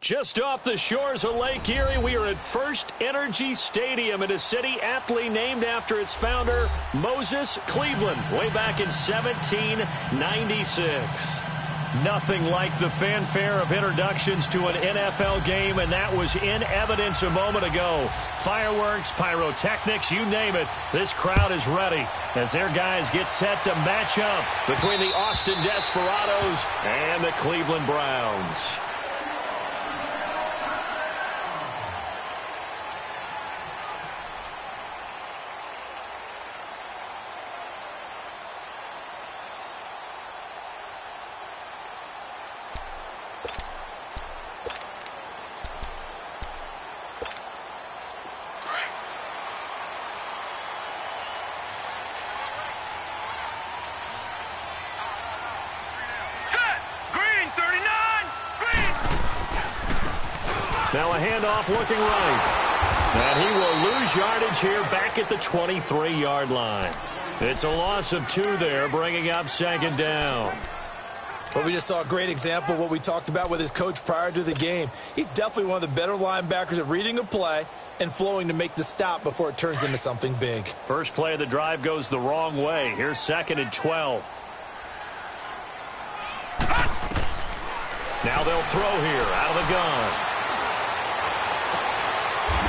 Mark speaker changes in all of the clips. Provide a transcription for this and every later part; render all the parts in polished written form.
Speaker 1: Just off the shores of Lake Erie, we are at First Energy Stadium in a city aptly named after its founder, Moses Cleveland, way back in 1796. Nothing like the fanfare of introductions to an NFL game, and that was in evidence a moment ago. Fireworks, pyrotechnics, you name it, this crowd is ready as their guys get set to match up between the Austin Desperados and the Cleveland Browns. Now a handoff looking right. And he will lose yardage here back at the 23-yard line. It's a loss of 2 there, bringing up second down.
Speaker 2: Well, we just saw a great example of what we talked about with his coach prior to the game. He's definitely one of the better linebackers at reading a play and flowing to make the stop before it turns into something big.
Speaker 1: First play of the drive goes the wrong way. Here's 2nd and 12. Now they'll throw here out of the gun.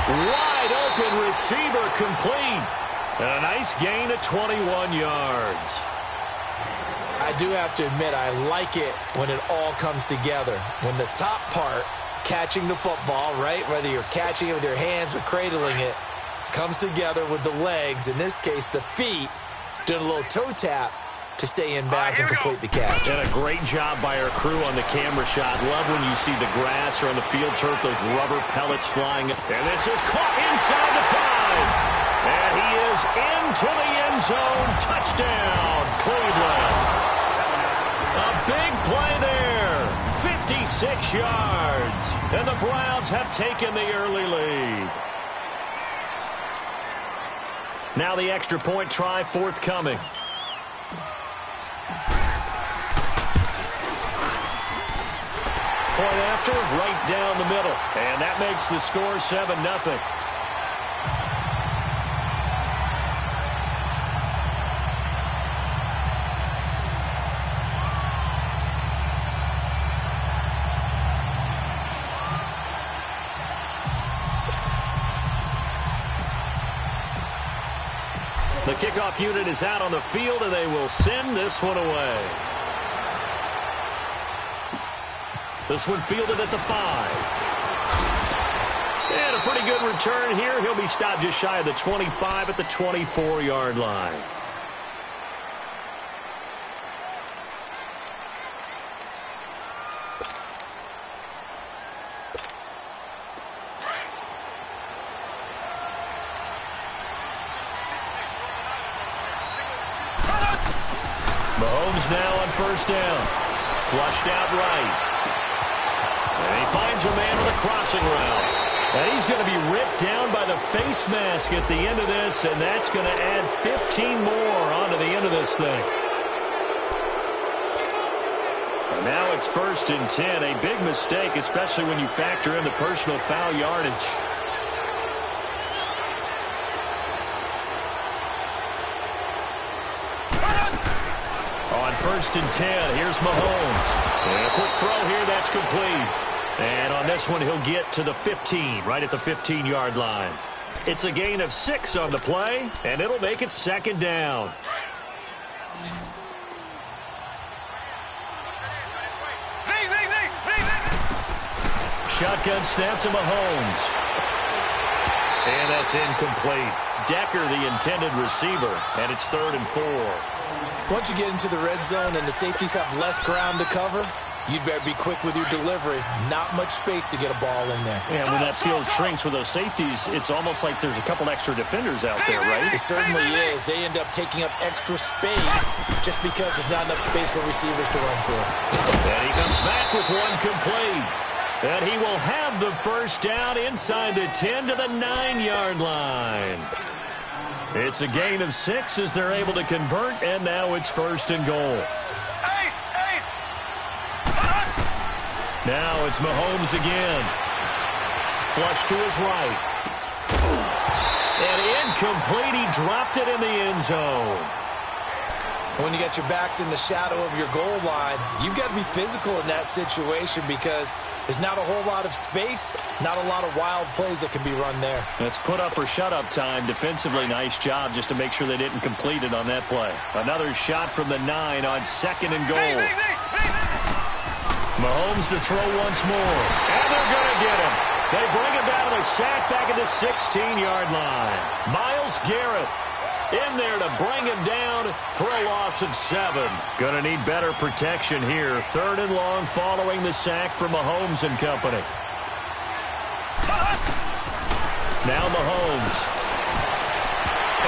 Speaker 1: Wide open receiver complete. And a nice gain of 21 yards.
Speaker 2: I do have to admit, I like it when it all comes together. When the top part, catching the football, right, whether you're catching it with your hands or cradling it, comes together with the legs, in this case the feet, doing a little toe tap to stay in bounds and complete the catch.
Speaker 1: And a great job by our crew on the camera shot. Love when you see the grass or on the field turf, those rubber pellets flying. And this is caught inside the 5. And he is into the end zone. Touchdown, Cleveland. A big play there. 56 yards. And the Browns have taken the early lead. Now the extra point try forthcoming. Point after, right down the middle. And that makes the score 7-0. The kickoff unit is out on the field, and they will send this one away. This one fielded at the 5. And a pretty good return here. He'll be stopped just shy of the 25 at the 24-yard line. Mahomes now on first down. Flushed out right. And he finds a man on the crossing route. And he's going to be ripped down by the face mask at the end of this, and that's going to add 15 more onto the end of this thing. And now it's 1st and 10. A big mistake, especially when you factor in the personal foul yardage. On 1st and 10, here's Mahomes. And a quick throw here, that's complete. And on this one, he'll get to the 15, right at the 15-yard line. It's a gain of 6 on the play, and it'll make it 2nd down. Shotgun snap to Mahomes. And that's incomplete. Decker, the intended receiver, and it's 3rd and 4.
Speaker 2: Once you get into the red zone and the safeties have less ground to cover, you'd better be quick with your delivery. Not much space to get a ball in there.
Speaker 3: Yeah, when that field shrinks with those safeties, it's almost like there's a couple extra defenders out there, right?
Speaker 2: It certainly is. They end up taking up extra space just because there's not enough space for receivers to run through.
Speaker 1: And he comes back with one complete. And he will have the first down inside the 10 to the 9-yard line. It's a gain of 6 as they're able to convert, and now it's 1st and goal. Now it's Mahomes again. Flush to his right. And incomplete. He dropped it in the end zone.
Speaker 2: When you got your backs in the shadow of your goal line, you've got to be physical in that situation because there's not a whole lot of space, not a lot of wild plays that can be run there.
Speaker 3: It's put up or shut up time. Defensively, nice job just to make sure they didn't complete it on that play. Another shot from the 9 on 2nd and goal. Mahomes to throw once more. And they're going to get him. They bring him down to the sack back at the 16-yard line. Myles Garrett in there to bring him down for a loss of 7. Going to need better protection here. 3rd and long following the sack from Mahomes and company. Now Mahomes.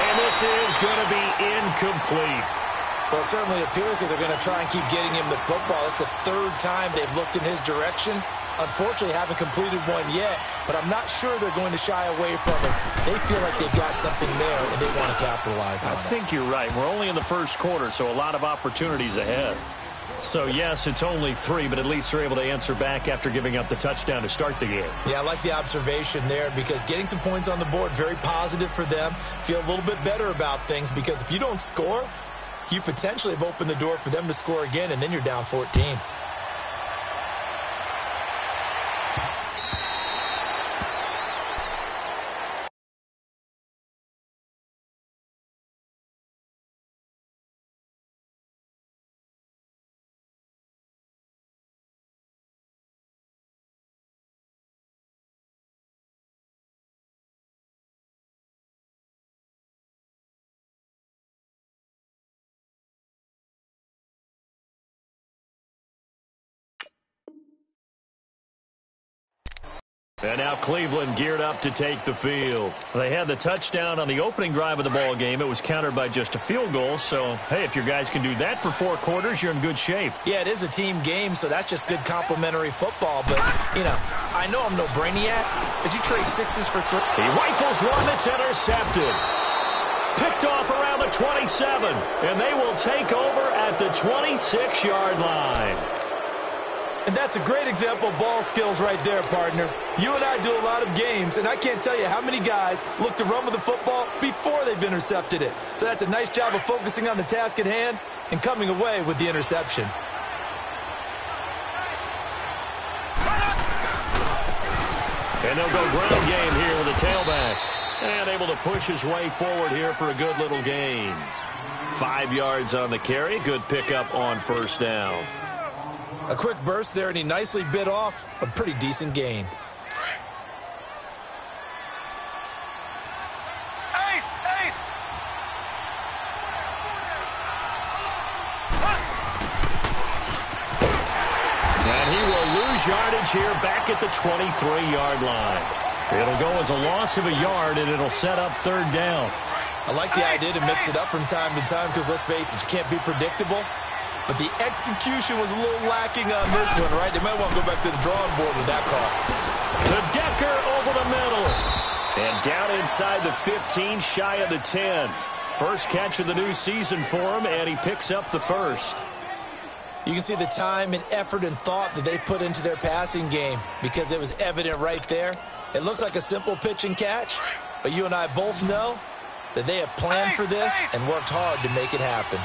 Speaker 3: And this is going to be incomplete.
Speaker 2: Well, it certainly appears that they're going to try and keep getting him the football. It's the 3rd time they've looked in his direction. Unfortunately, haven't completed one yet, but I'm not sure they're going to shy away from it. They feel like they've got something there, and they want to capitalize on it.
Speaker 3: I think you're right. We're only in the first quarter, so a lot of opportunities ahead. So, yes, it's only 3, but at least they're able to answer back after giving up the touchdown to start the game.
Speaker 2: Yeah, I like the observation there because getting some points on the board, very positive for them. Feel a little bit better about things because if you don't score, you potentially have opened the door for them to score again, and then you're down 14.
Speaker 1: And now Cleveland geared up to take the field.
Speaker 3: They had the touchdown on the opening drive of the ball game. It was countered by just a field goal. So, hey, if your guys can do that for 4 quarters, you're in good shape.
Speaker 2: Yeah, it is a team game, so that's just good complimentary football. But, you know, I know I'm no brainiac, but you trade 6s for 3.
Speaker 1: He rifles one that's intercepted. Picked off around the 27. And they will take over at the 26-yard line.
Speaker 2: And that's a great example of ball skills right there, partner. You and I do a lot of games, and I can't tell you how many guys look to run with the football before they've intercepted it. So that's a nice job of focusing on the task at hand and coming away with the interception.
Speaker 1: And they'll go ground game here with a tailback. And able to push his way forward here for a good little gain. 5 yards on the carry. Good pickup on 1st down.
Speaker 2: A quick burst there, and he nicely bit off a pretty decent gain.
Speaker 1: And he will lose yardage here back at the 23-yard line. It'll go as a loss of a yard, and it'll set up 3rd down.
Speaker 2: I like the idea to mix it up from time to time because, let's face it, you can't be predictable. But the execution was a little lacking on this one, right? They might want to go back to the drawing board with that call.
Speaker 1: To Decker over the middle. And down inside the 15, shy of the 10. First catch of the new season for him, and he picks up the 1st.
Speaker 2: You can see the time and effort and thought that they put into their passing game because it was evident right there. It looks like a simple pitch and catch, but you and I both know that they have planned for this and worked hard to make it happen.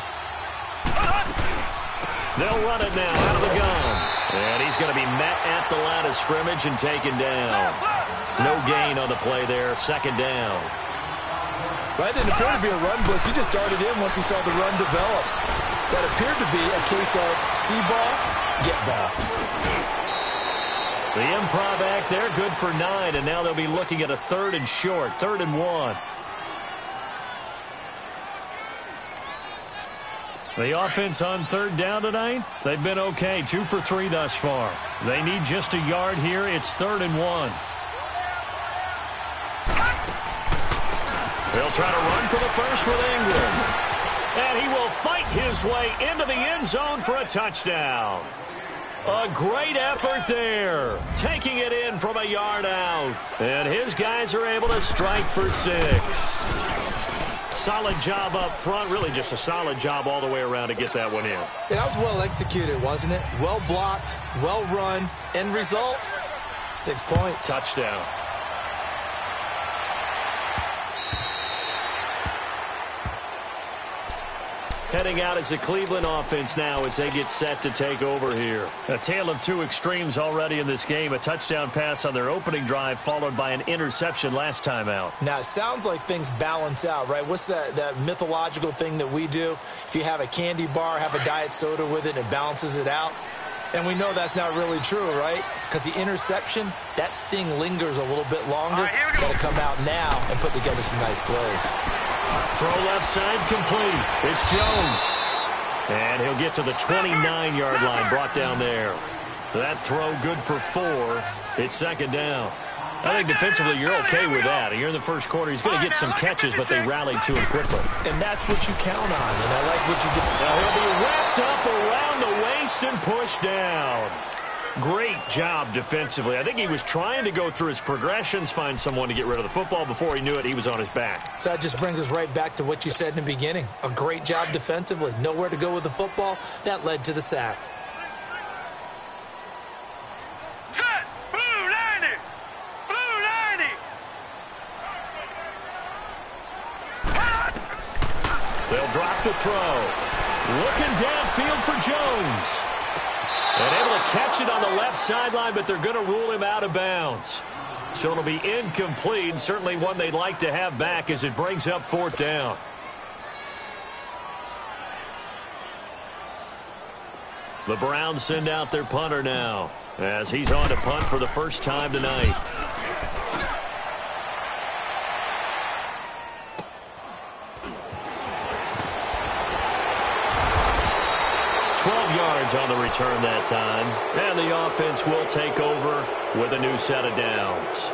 Speaker 1: They'll run it now out of the gun. And he's going to be met at the line of scrimmage and taken down. No gain on the play there. 2nd down.
Speaker 2: Well, it didn't appear to be a run blitz. He just darted in once he saw the run develop. That appeared to be a case of see ball, get ball.
Speaker 1: The improv act there, good for 9. And now they'll be looking at a 3rd and short. 3rd and 1. The offense on 3rd down tonight, they've been okay. 2 for 3 thus far. They need just a yard here. It's 3rd and 1. They'll try to run for the first with Ingram. And he will fight his way into the end zone for a touchdown. A great effort there. Taking it in from a yard out. And his guys are able to strike for 6. Solid job up front. Really just a solid job all the way around to get that one in.
Speaker 2: Yeah, that was well executed, wasn't it? Well blocked, well run. End result, 6 points.
Speaker 1: Touchdown. Heading out as the Cleveland offense now as they get set to take over here. A tale of two extremes already in this game. A touchdown pass on their opening drive followed by an interception last time out.
Speaker 2: Now, it sounds like things balance out, right? What's that mythological thing that we do? If you have a candy bar, have a diet soda with it, it balances it out. And we know that's not really true, right? Because the interception, that sting lingers a little bit longer. Got to come out now and put together some nice plays.
Speaker 1: Throw left side complete. It's Jones. And he'll get to the 29-yard line, brought down there. That throw good for 4. It's second down. I think defensively you're okay with that. You're in the first quarter. He's going to get some catches, but they rallied to him quickly.
Speaker 2: And that's what you count on, and I like what you did.
Speaker 1: Now he'll be wrapped up around the waist and pushed down. Great job defensively. I think he was trying to go through his progressions, find someone to get rid of the football. Before he knew it, he was on his back.
Speaker 2: So that just brings us right back to what you said in the beginning. A great job defensively. Nowhere to go with the football. That led to the sack.
Speaker 4: Set! Blue 90! Blue 90!
Speaker 1: They'll drop the throw. Looking downfield for Jones. And able to catch it on the left sideline, but they're going to rule him out of bounds. So it'll be incomplete. Certainly one they'd like to have back as it brings up 4th down. The Browns send out their punter now as he's on to punt for the first time tonight. On the return that time, and the offense will take over with a new set of downs.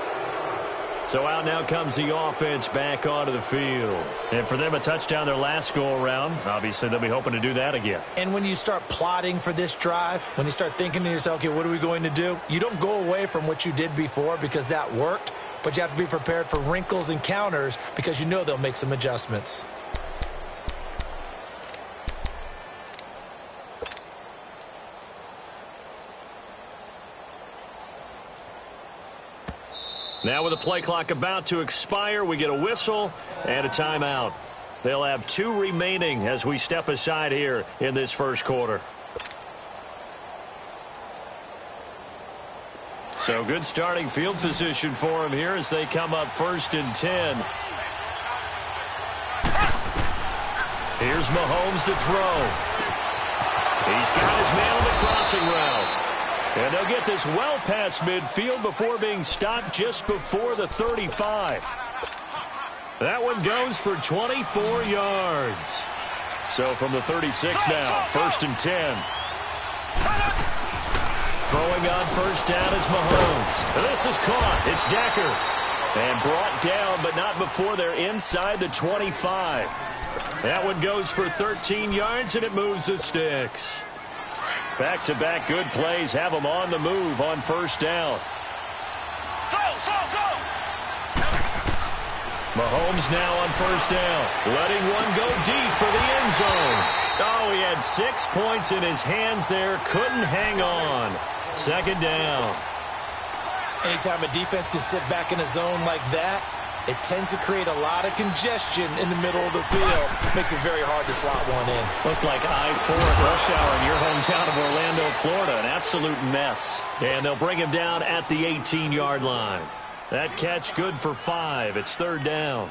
Speaker 1: So out now comes the offense back onto the field. And for them, a touchdown their last go-around. Obviously, they'll be hoping to do that again.
Speaker 2: And when you start plotting for this drive, when you start thinking to yourself, okay, what are we going to do? You don't go away from what you did before because that worked, but you have to be prepared for wrinkles and counters because you know they'll make some adjustments.
Speaker 1: Now with the play clock about to expire, we get a whistle and a timeout. They'll have 2 remaining as we step aside here in this first quarter. So good starting field position for them here as they come up 1st and 10. Here's Mahomes to throw. He's got his man on the crossing route. And they'll get this well past midfield before being stopped just before the 35. That one goes for 24 yards. So from the 36 now, 1st and 10. Throwing on 1st down is Mahomes. This is caught. It's Decker. And brought down, but not before they're inside the 25. That one goes for 13 yards, and it moves the sticks. Back-to-back good plays have them on the move on 1st down. Mahomes now on 1st down, letting one go deep for the end zone. Oh, he had 6 points in his hands there, couldn't hang on. 2nd down.
Speaker 2: Anytime a defense can sit back in a zone like that, it tends to create a lot of congestion in the middle of the field. Makes it very hard to slot one in.
Speaker 1: Looked like I-4 at rush hour in your hometown of Orlando, Florida. An absolute mess. And they'll bring him down at the 18-yard line. That catch good for 5. It's 3rd down.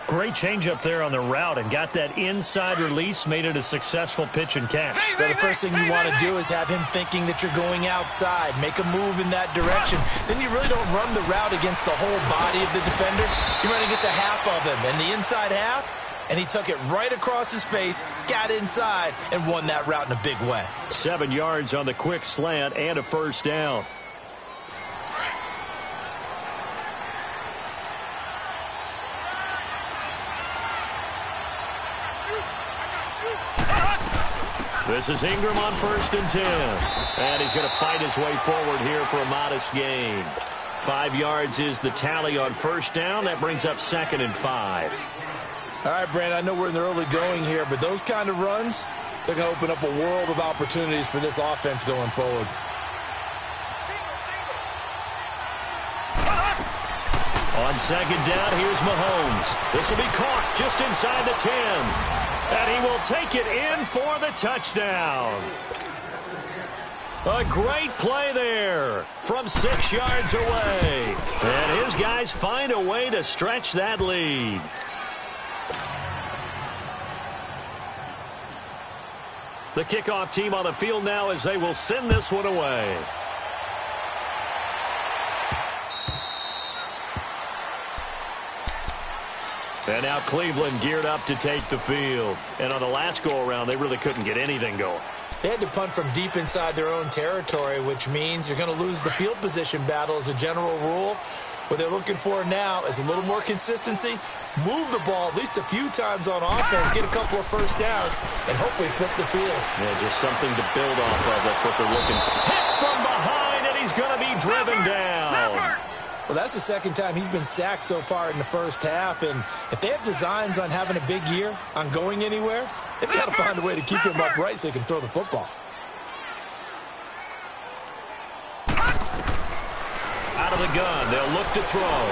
Speaker 1: Great change up there on the route and got that inside release, made it a successful pitch and catch.
Speaker 2: Well, the first thing you want to do is have him thinking that you're going outside, make a move in that direction. Then you really don't run the route against the whole body of the defender. You run against a half of him, and the inside half, and he took it right across his face, got inside, and won that route in a big way.
Speaker 1: 7 yards on the quick slant and a 1st down. This is Ingram on 1st and 10. And he's going to fight his way forward here for a modest gain. 5 yards is the tally on 1st down. That brings up 2nd and 5.
Speaker 2: All right, Brandon, I know we're in the early going here, but those kind of runs, they're going to open up a world of opportunities for this offense going forward.
Speaker 3: On second down, here's Mahomes. This will be caught just inside the 10. And he will take it in for the touchdown. A great play there from 6 yards away. And his guys find a way to stretch that lead. The kickoff team on the field now as they will send this one away. And now Cleveland geared up to take the field. And on the last go-around, they really couldn't get anything going.
Speaker 2: They had to punt from deep inside their own territory, which means you're going to lose the field position battle as a general rule. What they're looking for now is a little more consistency, move the ball at least a few times on offense, get a couple of first downs, and hopefully flip the field.
Speaker 3: Yeah, just something to build off of. That's what they're looking for. Hit from behind, and he's going to be driven down.
Speaker 2: Well, that's the second time he's been sacked so far in the first half, and if they have designs on having a big year, on going anywhere, they've got to find a way to keep him upright so he can throw the football.
Speaker 3: Out of the gun, they'll look to throw.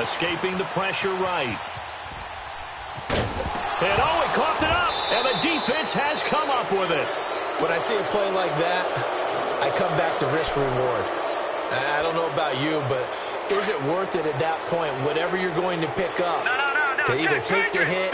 Speaker 3: Escaping the pressure right. And oh, he coughed it up, and the defense has come up with it.
Speaker 2: When I see a play like that, I come back to risk reward. I don't know about you, but is it worth it at that point, whatever you're going to pick up, to either take the hit,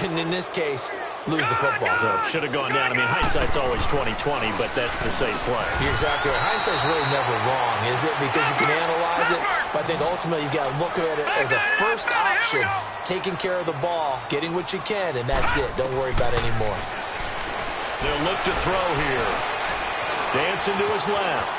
Speaker 2: and in this case, lose the football?
Speaker 3: So should have gone down. I mean, hindsight's always 20/20, but that's the safe play.
Speaker 2: You're exactly right. Hindsight's really never wrong, is it? Because you can analyze it, but I think ultimately you got to look at it as a first option, taking care of the ball, getting what you can, and that's it. Don't worry about it anymore.
Speaker 3: They'll look to throw here. Dancing to his left.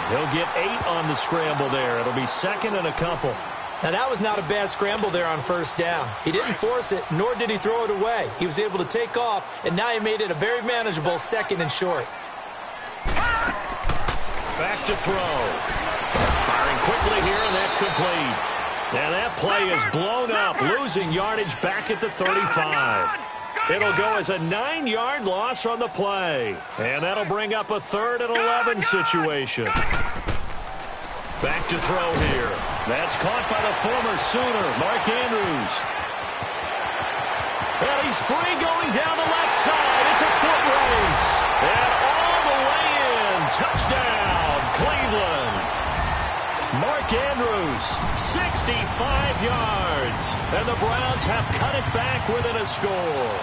Speaker 3: He'll get 8 on the scramble there. It'll be second and a couple.
Speaker 2: Now, that was not a bad scramble there on first down. He didn't force it, nor did he throw it away. He was able to take off, and now he made it a very manageable second and short.
Speaker 3: Back to throw. Firing quickly here, and that's complete. And that play is blown up, losing yardage back at the 35. It'll go as a 9-yard loss on the play. And that'll bring up a 3rd and 11 situation. Back to throw here. That's caught by the former Sooner, Mark Andrews. And he's free going down the left side. It's a foot race. And all the way in. Touchdown, Cleveland. Mark Andrews, 65 yards. And the Browns have cut it back within a score.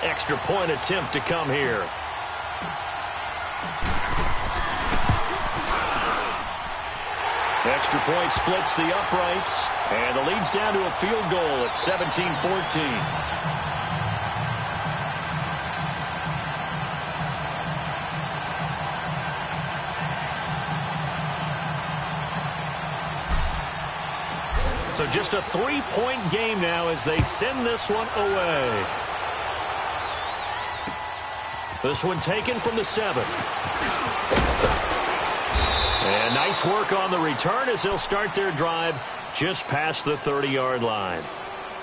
Speaker 3: Extra point attempt to come here. Extra point splits the uprights. And the lead's down to a field goal at 17-14. So just a 3-point game now as they send this one away. This one taken from the 7. And nice work on the return as they'll start their drive just past the 30-yard line.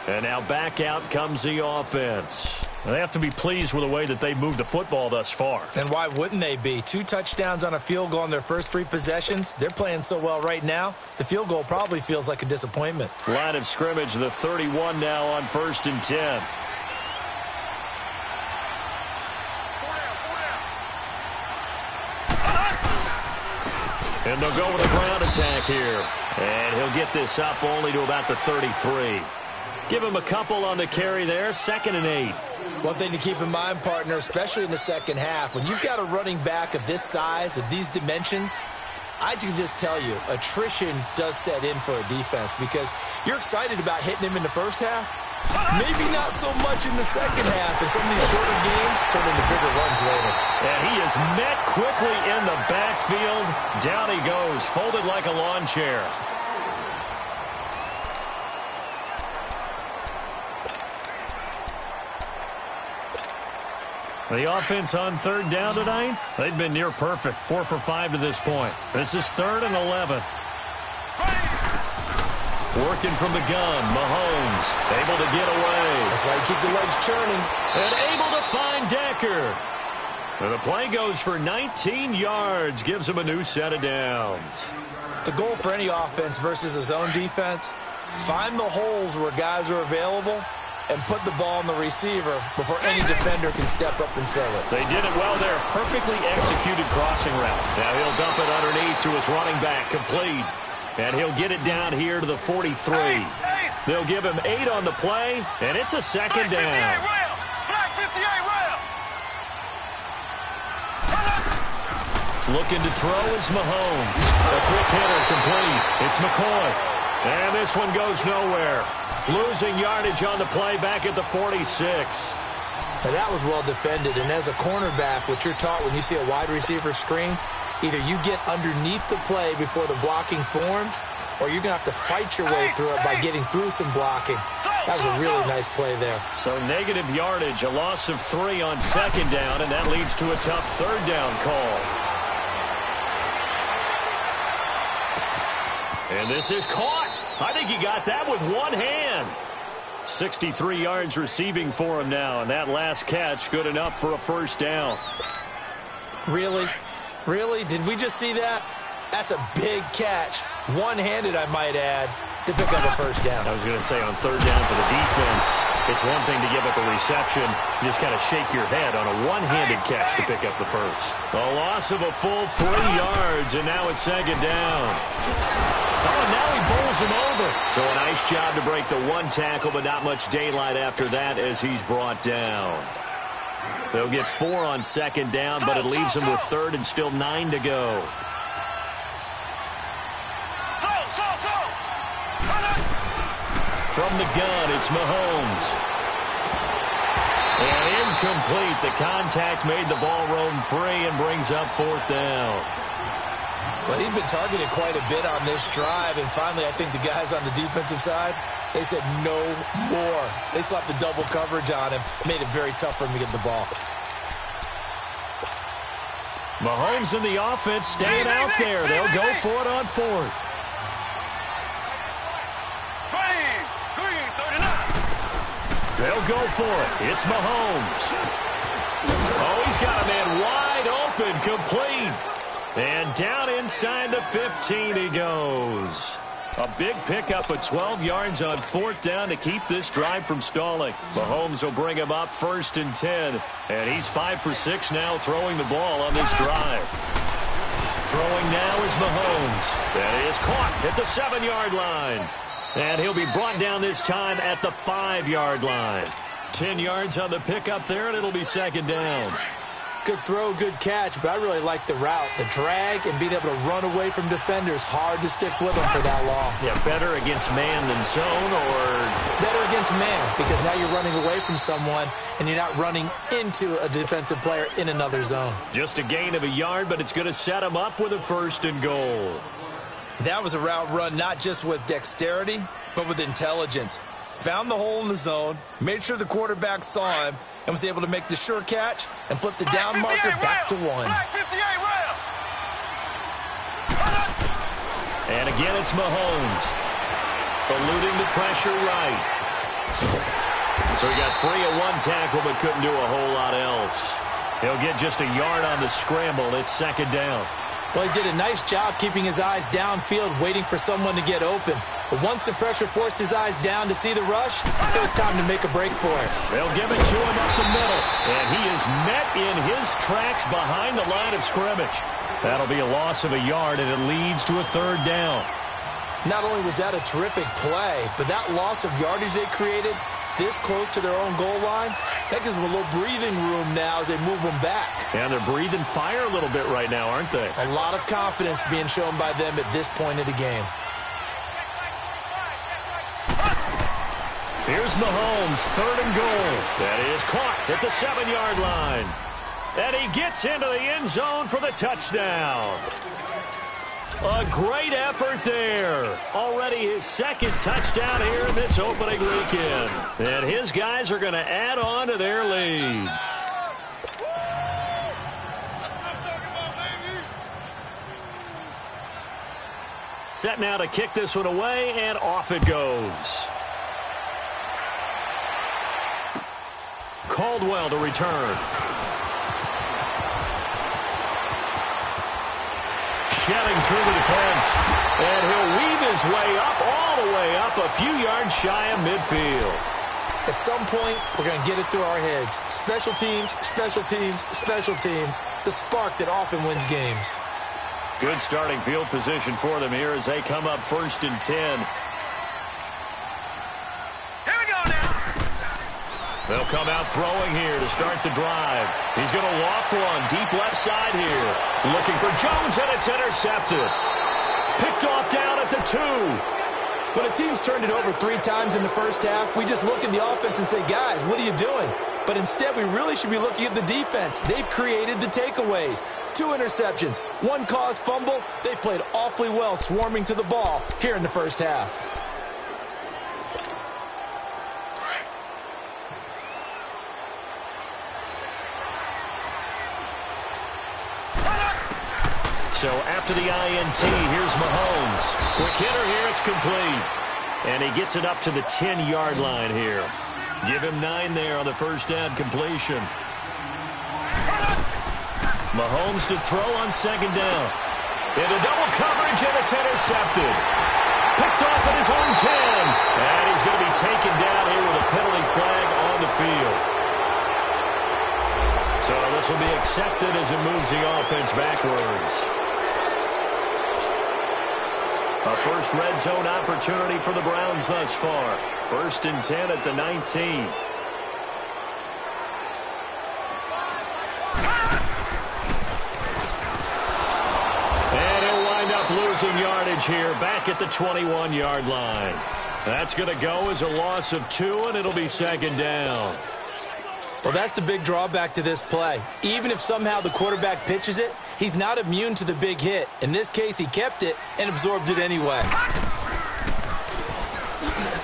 Speaker 3: And now back out comes the offense. They have to be pleased with the way that they moved the football thus far.
Speaker 2: And why wouldn't they be? 2 touchdowns on a field goal in their first 3 possessions. They're playing so well right now, the field goal probably feels like a disappointment.
Speaker 3: Line of scrimmage, the 31 now on 1st and 10. And they'll go with a ground attack here. And he'll get this up only to about the 33. Give him a couple on the carry there, 2nd and 8.
Speaker 2: One thing to keep in mind, partner, especially in the second half, when you've got a running back of this size, of these dimensions, I can just tell you, attrition does set in for a defense because you're excited about hitting him in the first half. Maybe not so much in the second half, and some of these shorter games turn into bigger runs later.
Speaker 3: And he is met quickly in the backfield. Down he goes, folded like a lawn chair. The offense on 3rd down tonight, they've been near perfect, 4 for 5 to this point. This is 3rd and 11. Working from the gun, Mahomes able to get away.
Speaker 2: That's why you keep the legs churning.
Speaker 3: And able to find Decker. And the play goes for 19 yards, gives him a new set of downs.
Speaker 2: The goal for any offense versus a zone defense, find the holes where guys are available and put the ball on the receiver before any defender can step up and fill it.
Speaker 3: They did it well there. Perfectly executed crossing route. Now he'll dump it underneath to his running back, complete. And he'll get it down here to the 43. They'll give him 8 on the play, and it's a second down.
Speaker 4: Flag 58 rail.
Speaker 3: Looking to throw is Mahomes. A quick hitter, complete. It's McCoy. And this one goes nowhere. Losing yardage on the play back at the 46.
Speaker 2: Now that was well defended, and as a cornerback, what you're taught when you see a wide receiver screen, either you get underneath the play before the blocking forms, or you're going to have to fight your way through it by getting through some blocking. That was a really nice play there.
Speaker 3: So negative yardage, a loss of 3 on second down, and that leads to a tough third down call. And this is caught. I think he got that with one hand. 63 yards receiving for him now, and that last catch good enough for a first down.
Speaker 2: Really? Really? Did we just see that? That's a big catch. One-handed, I might add, to pick up a first down.
Speaker 3: I was going to say on third down for the defense, it's one thing to give up a reception. You just got to shake your head on a one-handed catch to pick up the first. A loss of a full 3 yards, and now it's second down. Oh, and now he bowls him over. So a nice job to break the one tackle, but not much daylight after that as he's brought down. They'll get 4 on second down, but it leaves them with third and still 9 to go. From the gun, it's Mahomes. And incomplete. The contact made the ball roam free and brings up fourth down.
Speaker 2: Well, he'd been targeted quite a bit on this drive, and finally I think the guys on the defensive side, they said no more. They slapped the double coverage on him, made it very tough for him to get the ball.
Speaker 3: Mahomes and the offense staying out there. They'll go for it on fourth. They'll go for it. It's Mahomes. Oh, he's got a man wide open, complete. And down inside the 15 he goes. A big pickup of 12 yards on fourth down to keep this drive from stalling. Mahomes will bring him up first and 10. And he's 5 for 6 now throwing the ball on this drive. Throwing now is Mahomes. That is caught at the 7-yard line. And he'll be brought down this time at the 5-yard line. 10 yards on the pickup there, and it'll be second down.
Speaker 2: Good throw, good catch, but I really like the route. The drag and being able to run away from defenders, hard to stick with them for that long.
Speaker 3: Yeah, better against man than zone, or?
Speaker 2: Better against man, because now you're running away from someone, and you're not running into a defensive player in another zone.
Speaker 3: Just a gain of a yard, but it's going to set him up with a first and goal.
Speaker 2: That was a route run not just with dexterity, but with intelligence. Found the hole in the zone, made sure the quarterback saw him, and was able to make the sure catch and flip the down marker back to 1.
Speaker 3: And again, it's Mahomes. Eluding the pressure right. So he got free of one tackle, but couldn't do a whole lot else. He'll get just a yard on the scramble. It's second down.
Speaker 2: Well, he did a nice job keeping his eyes downfield, waiting for someone to get open. But once the pressure forced his eyes down to see the rush, it was time to make a break for it.
Speaker 3: They'll give it to him up the middle. And he is met in his tracks behind the line of scrimmage. That'll be a loss of a yard, and it leads to a third down.
Speaker 2: Not only was that a terrific play, but that loss of yardage they created this close to their own goal line, that gives them a little breathing room now as they move them back.
Speaker 3: And they're breathing fire a little bit right now, aren't they?
Speaker 2: A lot of confidence being shown by them at this point of the game.
Speaker 3: Here's Mahomes, third and goal. That is caught at the 7-yard line. And he gets into the end zone for the touchdown. A great effort there. Already his second touchdown here in this opening weekend. And his guys are going to add on to their lead.
Speaker 1: set now to kick this one away, and off it goes. Caldwell to return. Shedding through the defense. And he'll weave his way up, all the way up, a few yards shy of midfield.
Speaker 2: At some point, we're going to get it through our heads. Special teams, special teams, special teams. The spark that often wins games.
Speaker 1: Good starting field position for them here as they come up 1st and 10. They'll come out throwing here to start the drive. He's going to loft one deep left side here. Looking for Jones, and it's intercepted. Picked off down at the 2.
Speaker 2: When a team's turned it over 3 times in the first half, we just look at the offense and say, guys, what are you doing? But instead, we really should be looking at the defense. They've created the takeaways. 2 interceptions, 1 caused fumble. They played awfully well swarming to the ball here in the first half.
Speaker 1: So after the INT, here's Mahomes. Quick hitter here, it's complete. And he gets it up to the 10-yard line here. Give him 9 there on the first down completion. Mahomes to throw on 2nd down. Into double coverage, and it's intercepted. Picked off at his own 10. And he's going to be taken down here with a penalty flag on the field. So this will be accepted as it moves the offense backwards. A first red zone opportunity for the Browns thus far. 1st and 10 at the 19. And he'll wind up losing yardage here back at the 21-yard line. That's going to go as a loss of 2, and it'll be 2nd down.
Speaker 2: Well, that's the big drawback to this play. Even if somehow the quarterback pitches it, he's not immune to the big hit. In this case, he kept it and absorbed it anyway.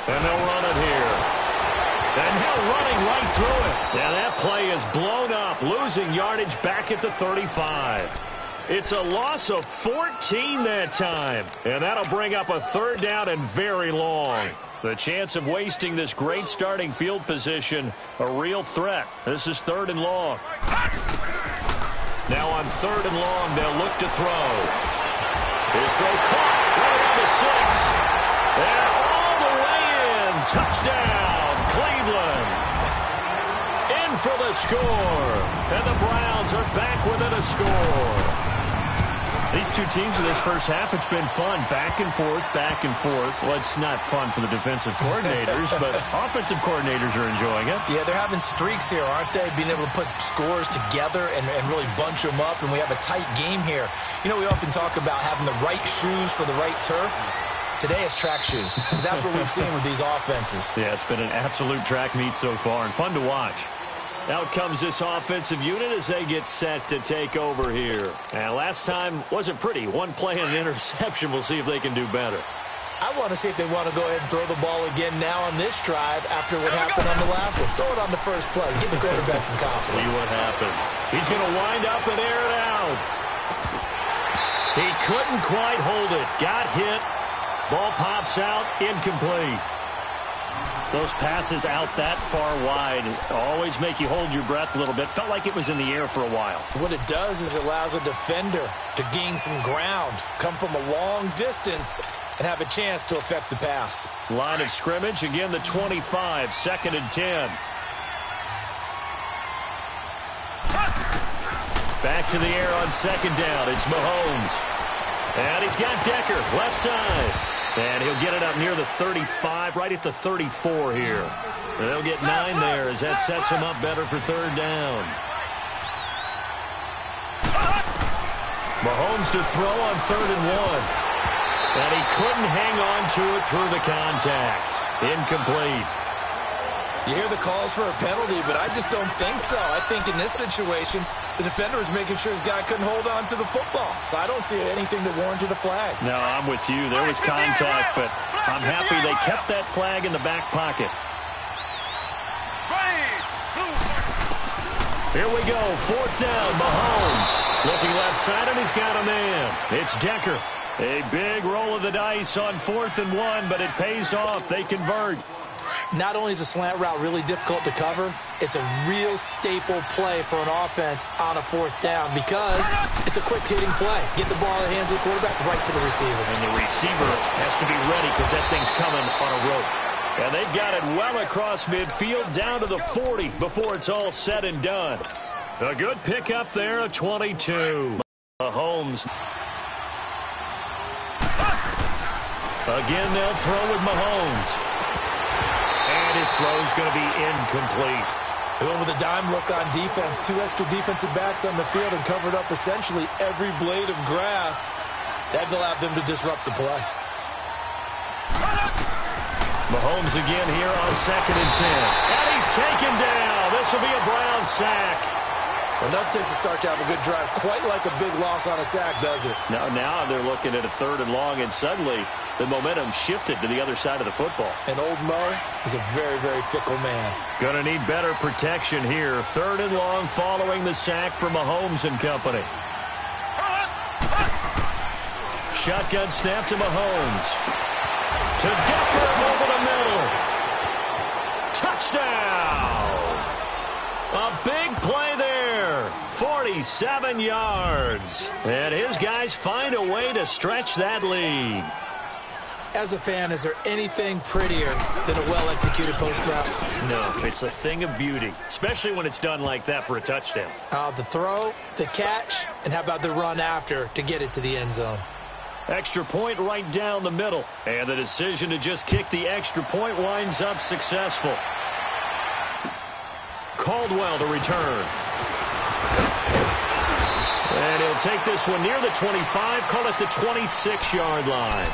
Speaker 1: And they'll run it here. And now running right through it. And that play is blown up, losing yardage back at the 35. It's a loss of 14 that time. And that'll bring up a 3rd down and very long. The chance of wasting this great starting field position, a real threat. This is 3rd and long. Now on 3rd and long, they'll look to throw. His throw caught right around the 6. And all the way in. Touchdown, Cleveland. In for the score. And the Browns are back within a score. These two teams in this first half, it's been fun. Back and forth, back and forth. Well, it's not fun for the defensive coordinators, but offensive coordinators are enjoying it.
Speaker 2: Yeah, they're having streaks here, aren't they? Being able to put scores together and really bunch them up, and we have a tight game here. You know, we often talk about having the right shoes for the right turf. Today it's track shoes, because that's what we've seen with these offenses.
Speaker 1: Yeah, it's been an absolute track meet so far, and fun to watch. Out comes this offensive unit as they get set to take over here. And last time wasn't pretty. 1 play and an interception. We'll see if they can do better.
Speaker 2: I want to see if they want to go ahead and throw the ball again now on this drive after what happened on the last one. Throw it on the first play. Give the quarterback some confidence.
Speaker 1: See what happens. He's going to wind up and air it out. He couldn't quite hold it. Got hit. Ball pops out. Incomplete. Those passes out that far wide always make you hold your breath a little bit. Felt like it was in the air for a while.
Speaker 2: What it does is it allows a defender to gain some ground, come from a long distance, and have a chance to affect the pass.
Speaker 1: Line of scrimmage, again the 25, 2nd and 10. Back to the air on 2nd down. It's Mahomes. And he's got Decker, left side. And he'll get it up near the 35, right at the 34 here. And they'll get 9 there as that sets him up better for 3rd down. Mahomes to throw on 3rd and 1. And he couldn't hang on to it through the contact. Incomplete.
Speaker 2: You hear the calls for a penalty, but I just don't think so. I think in this situation, the defender was making sure his guy couldn't hold on to the football. So I don't see anything that warranted a flag.
Speaker 1: No, I'm with you. There was contact, but I'm happy they kept that flag in the back pocket. Here we go, 4th down, Mahomes. Looking left side, and he's got a man. It's Decker.
Speaker 3: A big roll of the dice on 4th and 1, but it pays off. They convert.
Speaker 2: Not only is a slant route really difficult to cover, it's a real staple play for an offense on a 4th down because it's a quick hitting play. Get the ball in the hands of the quarterback right to the receiver.
Speaker 3: And the receiver has to be ready because that thing's coming on a rope. And they've got it well across midfield down to the 40 before it's all said and done. A good pickup there, a 22. Mahomes. Again, they'll throw with Mahomes. And his throw's going to be incomplete.
Speaker 2: They went with a dime look on defense. 2 extra defensive backs on the field and covered up essentially every blade of grass. That allowed them to disrupt the play.
Speaker 3: Mahomes again here on 2nd and 10. And he's taken down. This will be a Brown sack.
Speaker 2: Well, that takes a start to have a good drive. Quite like a big loss on a sack, does it?
Speaker 3: Now they're looking at a 3rd and long, and suddenly the momentum shifted to the other side of the football.
Speaker 2: And old Mo is a very, very fickle man.
Speaker 3: Going to need better protection here. 3rd and long following the sack for Mahomes and company. Shotgun snap to Mahomes. To Decker over the middle. Touchdown! A big play there. 47 yards. And his guys find a way to stretch that lead.
Speaker 2: As a fan, is there anything prettier than a well-executed post route?
Speaker 3: No, it's a thing of beauty, especially when it's done like that for a touchdown.
Speaker 2: The throw, the catch, and how about the run after to get it to the end zone?
Speaker 3: Extra point right down the middle. And the decision to just kick the extra point winds up successful. Caldwell to return. And he'll take this one near the 25, call it the 26-yard line.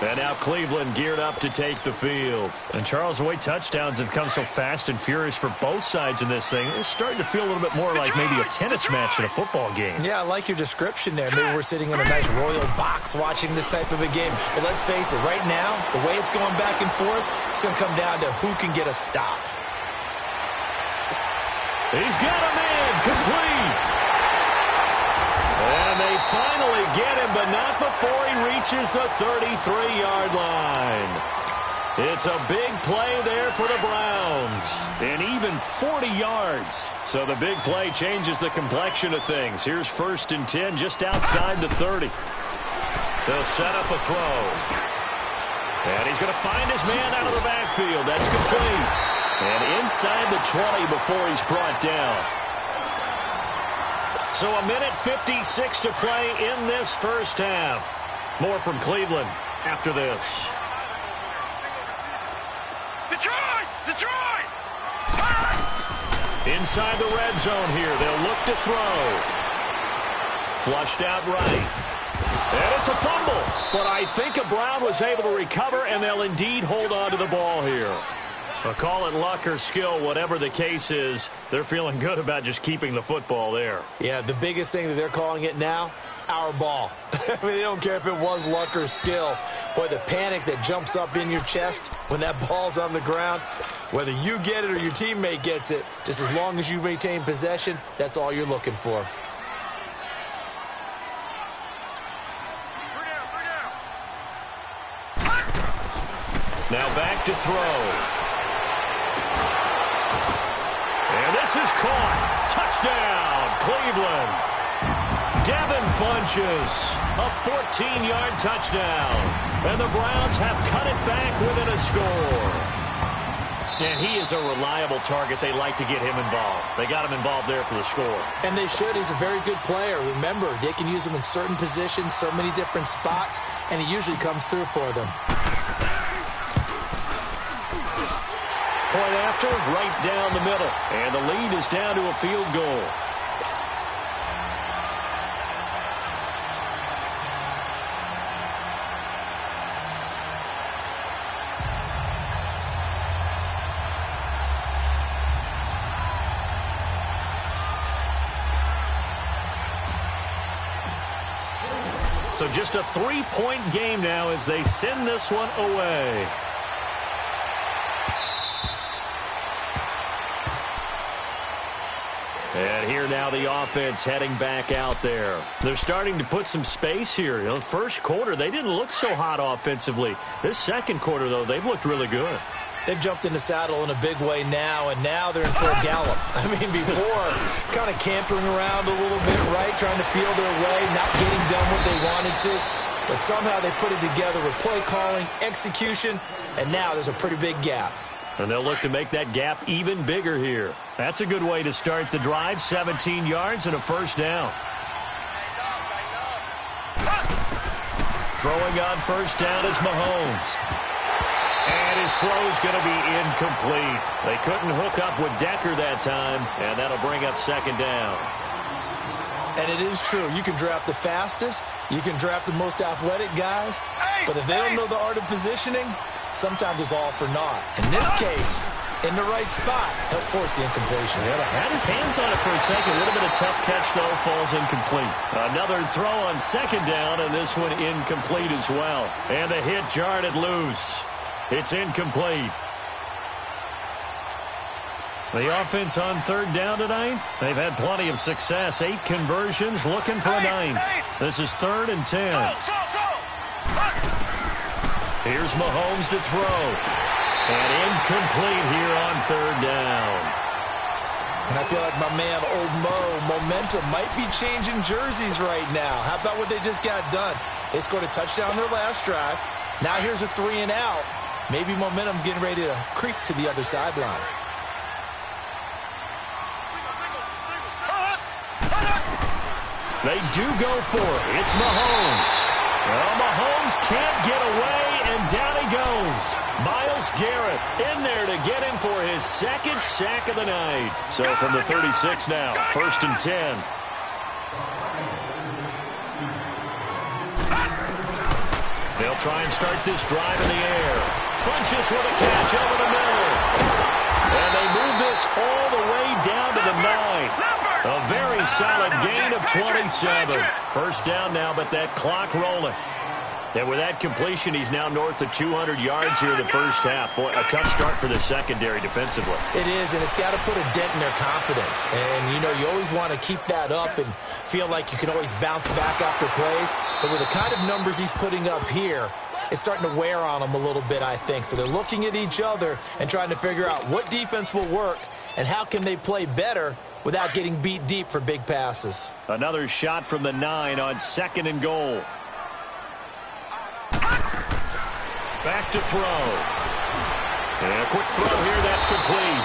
Speaker 3: And now Cleveland geared up to take the field. And Charles, the way touchdowns have come so fast and furious for both sides in this thing, it's starting to feel a little bit more like maybe a tennis match in a football game.
Speaker 2: Yeah, I like your description there. Maybe we're sitting in a nice royal box watching this type of a game. But let's face it, right now, the way it's going back and forth, it's going to come down to who can get a stop.
Speaker 3: He's got him in, complete. And they finally get him, but not before he reaches the 33-yard line. It's a big play there for the Browns. And even 40 yards. So the big play changes the complexion of things. Here's 1st and 10 just outside the 30. They'll set up a throw. And he's going to find his man out of the backfield. That's complete. And inside the 20 before he's brought down. So a minute 56 to play in this first half. More from Cleveland after this.
Speaker 4: Detroit! Detroit!
Speaker 3: Inside the red zone here. They'll look to throw. Flushed out right. And it's a fumble. But I think Brown was able to recover, and they'll indeed hold on to the ball here. Call it luck or skill, whatever the case is, they're feeling good about just keeping the football there.
Speaker 2: Yeah, the biggest thing that they're calling it now, our ball. I mean, they don't care if it was luck or skill. Boy, the panic that jumps up in your chest when that ball's on the ground, whether you get it or your teammate gets it, just as long as you maintain possession, that's all you're looking for.
Speaker 3: Now back to throw. And this is caught. Touchdown, Cleveland. Devin Funches, a 14-yard touchdown. And the Browns have cut it back within a score. And he is a reliable target. They like to get him involved. They got him involved there for the score.
Speaker 2: And they should. He's a very good player. Remember, they can use him in certain positions, so many different spots, and he usually comes through for them.
Speaker 3: Point after, right down the middle. And the lead is down to a field goal. So just a 3-point game now as they send this one away.
Speaker 1: And here now the offense heading back out there. They're starting to put some space here. You know, the first quarter, they didn't look so hot offensively. This second quarter, though, they've looked really good.
Speaker 2: They've jumped in the saddle in a big way now, and now they're in for a gallop. I mean, before, kind of cantering around a little bit, right, trying to feel their way, not getting done what they wanted to. But somehow they put it together with play calling, execution, and now there's a pretty big gap.
Speaker 1: And they'll look to make that gap even bigger here. That's a good way to start the drive. 17 yards and a first down. Throwing on first down is Mahomes. And his throw's going to be incomplete. They couldn't hook up with Decker that time, and that'll bring up second down.
Speaker 2: And it is true. You can draft the fastest. You can draft the most athletic guys. But if they don't know the art of positioning, sometimes it's all for naught. In this case, in the right spot, help force the incompletion.
Speaker 1: Yeah, had his hands on it for a second. Would have been a tough catch, though. Falls incomplete. Another throw on second down, and this one incomplete as well. And the hit jarred it loose. It's incomplete. The offense on third down tonight, they've had plenty of success. 8 conversions, looking for a 9th. This is 3rd and 10. Here's Mahomes to throw. And incomplete here on third down.
Speaker 2: And I feel like my man, Old Mo, momentum might be changing jerseys right now. How about what they just got done? They scored a touchdown their last drive. Now here's a 3 and out. Maybe momentum's getting ready to creep to the other sideline.
Speaker 1: They do go for it. It's Mahomes. Well, Mahomes can't get away, and down he goes. Myles Garrett in there to get him for his second sack of the night. So from the 36 now, 1st and 10. They'll try and start this drive in the air. Funches with a catch over the middle. And they move this all the way down to the 9. A very solid gain of 27. First down now, but that clock rolling. And with that completion, he's now north of 200 yards here in the first half. Boy, a tough start for the secondary defensively.
Speaker 2: It is, and it's got to put a dent in their confidence. And, you know, you always want to keep that up and feel like you can always bounce back after plays. But with the kind of numbers he's putting up here, it's starting to wear on them a little bit, I think. So they're looking at each other and trying to figure out what defense will work and how can they play better without getting beat deep for big passes.
Speaker 1: Another shot from the 9 on 2nd and goal. Back to throw. And a quick throw here, that's complete.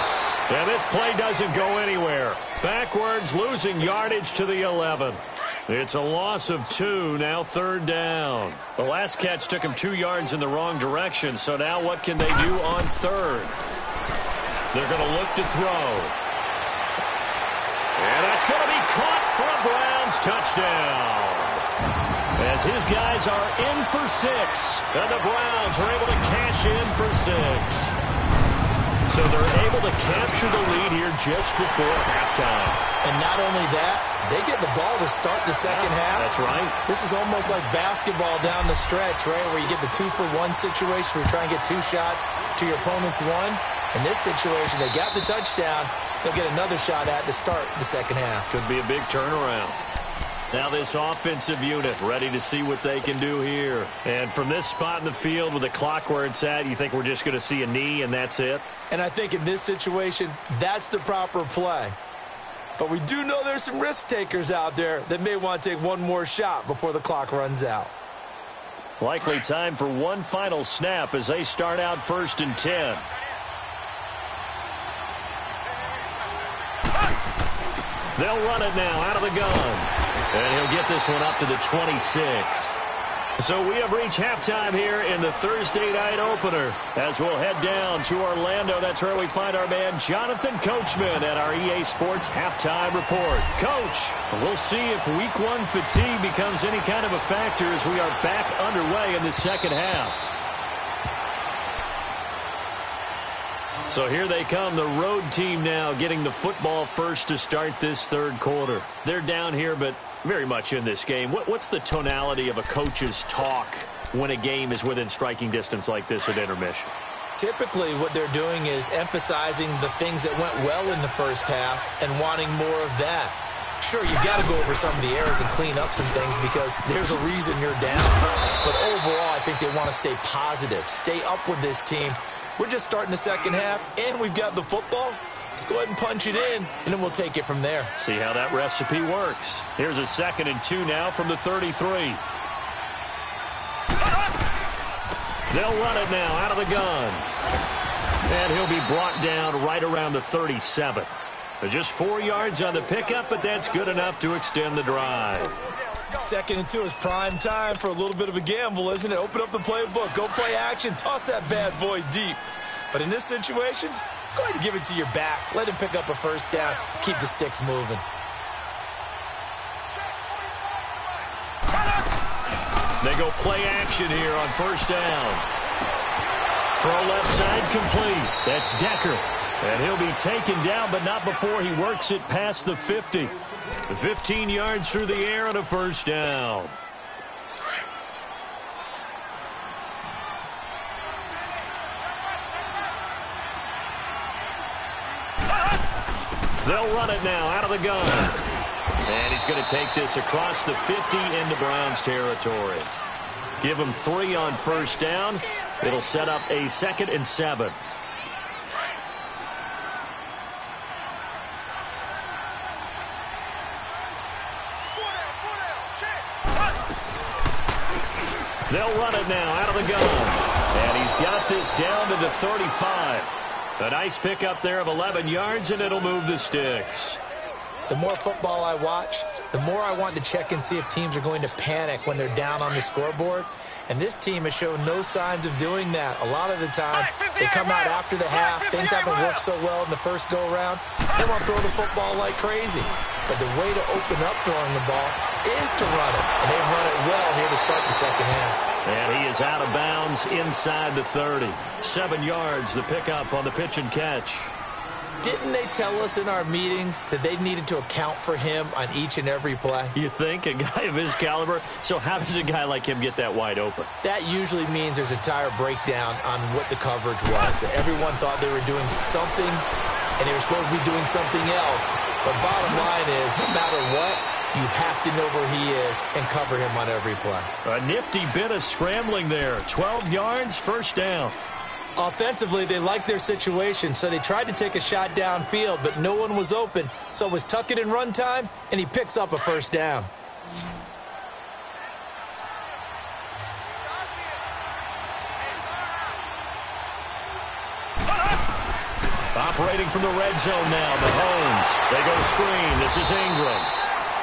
Speaker 1: And this play doesn't go anywhere. Backwards, losing yardage to the 11. It's a loss of 2, now 3rd down. The last catch took him 2 yards in the wrong direction, so now what can they do on 3rd? They're going to look to throw. And that's going to be caught for a Browns touchdown. As his guys are in for 6. And the Browns are able to cash in for 6. So they're able to capture the lead here just before halftime.
Speaker 2: And not only that, they get the ball to start the second half.
Speaker 1: That's right.
Speaker 2: This is almost like basketball down the stretch, right, where you get the 2-for-1 situation where you try and get 2 shots to your opponent's 1. In this situation, they got the touchdown. They'll get another shot at to start the second half.
Speaker 1: Could be a big turnaround. Now this offensive unit ready to see what they can do here. And from this spot in the field with the clock where it's at, you think we're just going to see a knee and that's it?
Speaker 2: And I think in this situation, that's the proper play. But we do know there's some risk takers out there that may want to take one more shot before the clock runs out.
Speaker 1: Likely time for one final snap as they start out 1st and 10. They'll run it now out of the gun. And he'll get this one up to the 26. So we have reached halftime here in the Thursday night opener. As we'll head down to Orlando, that's where we find our man Jonathan Coachman at our EA Sports Halftime Report. Coach, we'll see if Week 1 fatigue becomes any kind of a factor as we are back underway in the second half. So here they come, the road team now getting the football first to start this 3rd quarter. They're down here, but very much in this game. What's the tonality of a coach's talk when a game is within striking distance like this at intermission?
Speaker 2: Typically, what they're doing is emphasizing the things that went well in the first half and wanting more of that. Sure, you got to go over some of the errors and clean up some things because there's a reason you're down. But overall, I think they want to stay positive, stay up with this team. We're just starting the second half, and we've got the football. Let's go ahead and punch it in, and then we'll take it from there.
Speaker 3: See how that recipe works. Here's a 2nd and 2 now from the 33. They'll run it now out of the gun. And he'll be brought down right around the 37. Just 4 yards on the pickup, but that's good enough to extend the drive.
Speaker 2: 2nd and 2 is prime time for a little bit of a gamble, isn't it? Open up the playbook, go play action, toss that bad boy deep. But in this situation, go ahead and give it to your back. Let him pick up a first down. Keep the sticks moving.
Speaker 3: They go play action here on first down. Throw left side complete. That's Decker. And he'll be taken down, but not before he works it past the 50. 15 yards through the air and a first down. They'll run it now out of the gun. And he's going to take this across the 50 into Browns territory. Give him 3 on first down. It'll set up a 2nd and 7. They'll run it now out of the gun. And he's got this down to the 35. A nice pickup there of 11 yards, and it'll move the sticks.
Speaker 2: The more football I watch, the more I want to check and see if teams are going to panic when they're down on the scoreboard. And this team has shown no signs of doing that. A lot of the time, they come out after the half. Things haven't worked so well in the first go-around. They want to throw the football like crazy. But the way to open up throwing the ball is to run it. And they've run it well here to start the second half.
Speaker 3: And he is out of bounds inside the 30. 7 yards, the pickup on the pitch and catch.
Speaker 2: Didn't they tell us in our meetings that they needed to account for him on each and every play?
Speaker 3: You think? A guy of his caliber? So how does a guy like him get that wide open?
Speaker 2: That usually means there's a tire breakdown on what the coverage was. That everyone thought they were doing something, and they were supposed to be doing something else. But bottom line is, no matter what, you have to know where he is and cover him on every play.
Speaker 3: A nifty bit of scrambling there. 12 yards, first down.
Speaker 2: Offensively, they liked their situation, so they tried to take a shot downfield, but no one was open. So it was tuck it in run time, and he picks up a first down.
Speaker 3: Operating from the red zone now, Mahomes. They go screen. This is Ingram.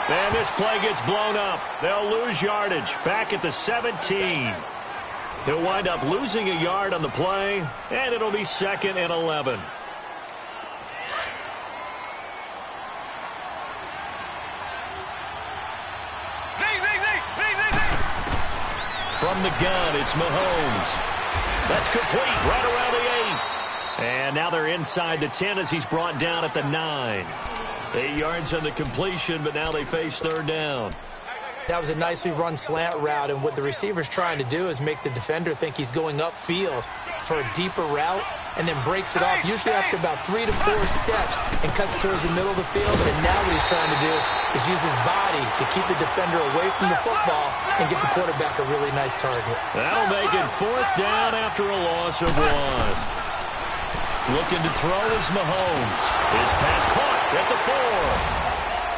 Speaker 3: And this play gets blown up. They'll lose yardage back at the 17. He'll wind up losing a yard on the play, and it'll be 2nd and 11. From the gun, it's Mahomes. That's complete right around the 8. And now they're inside the 10 as he's brought down at the 9. 8 yards on the completion, but now they face third down.
Speaker 2: That was a nicely run slant route, and what the receiver's trying to do is make the defender think he's going upfield for a deeper route and then breaks it off, usually after about 3 to 4 steps, and cuts towards the middle of the field. And now what he's trying to do is use his body to keep the defender away from the football and get the quarterback a really nice target.
Speaker 3: That'll make it 4th down after a loss of 1. Looking to throw is Mahomes. His pass caught at the 4.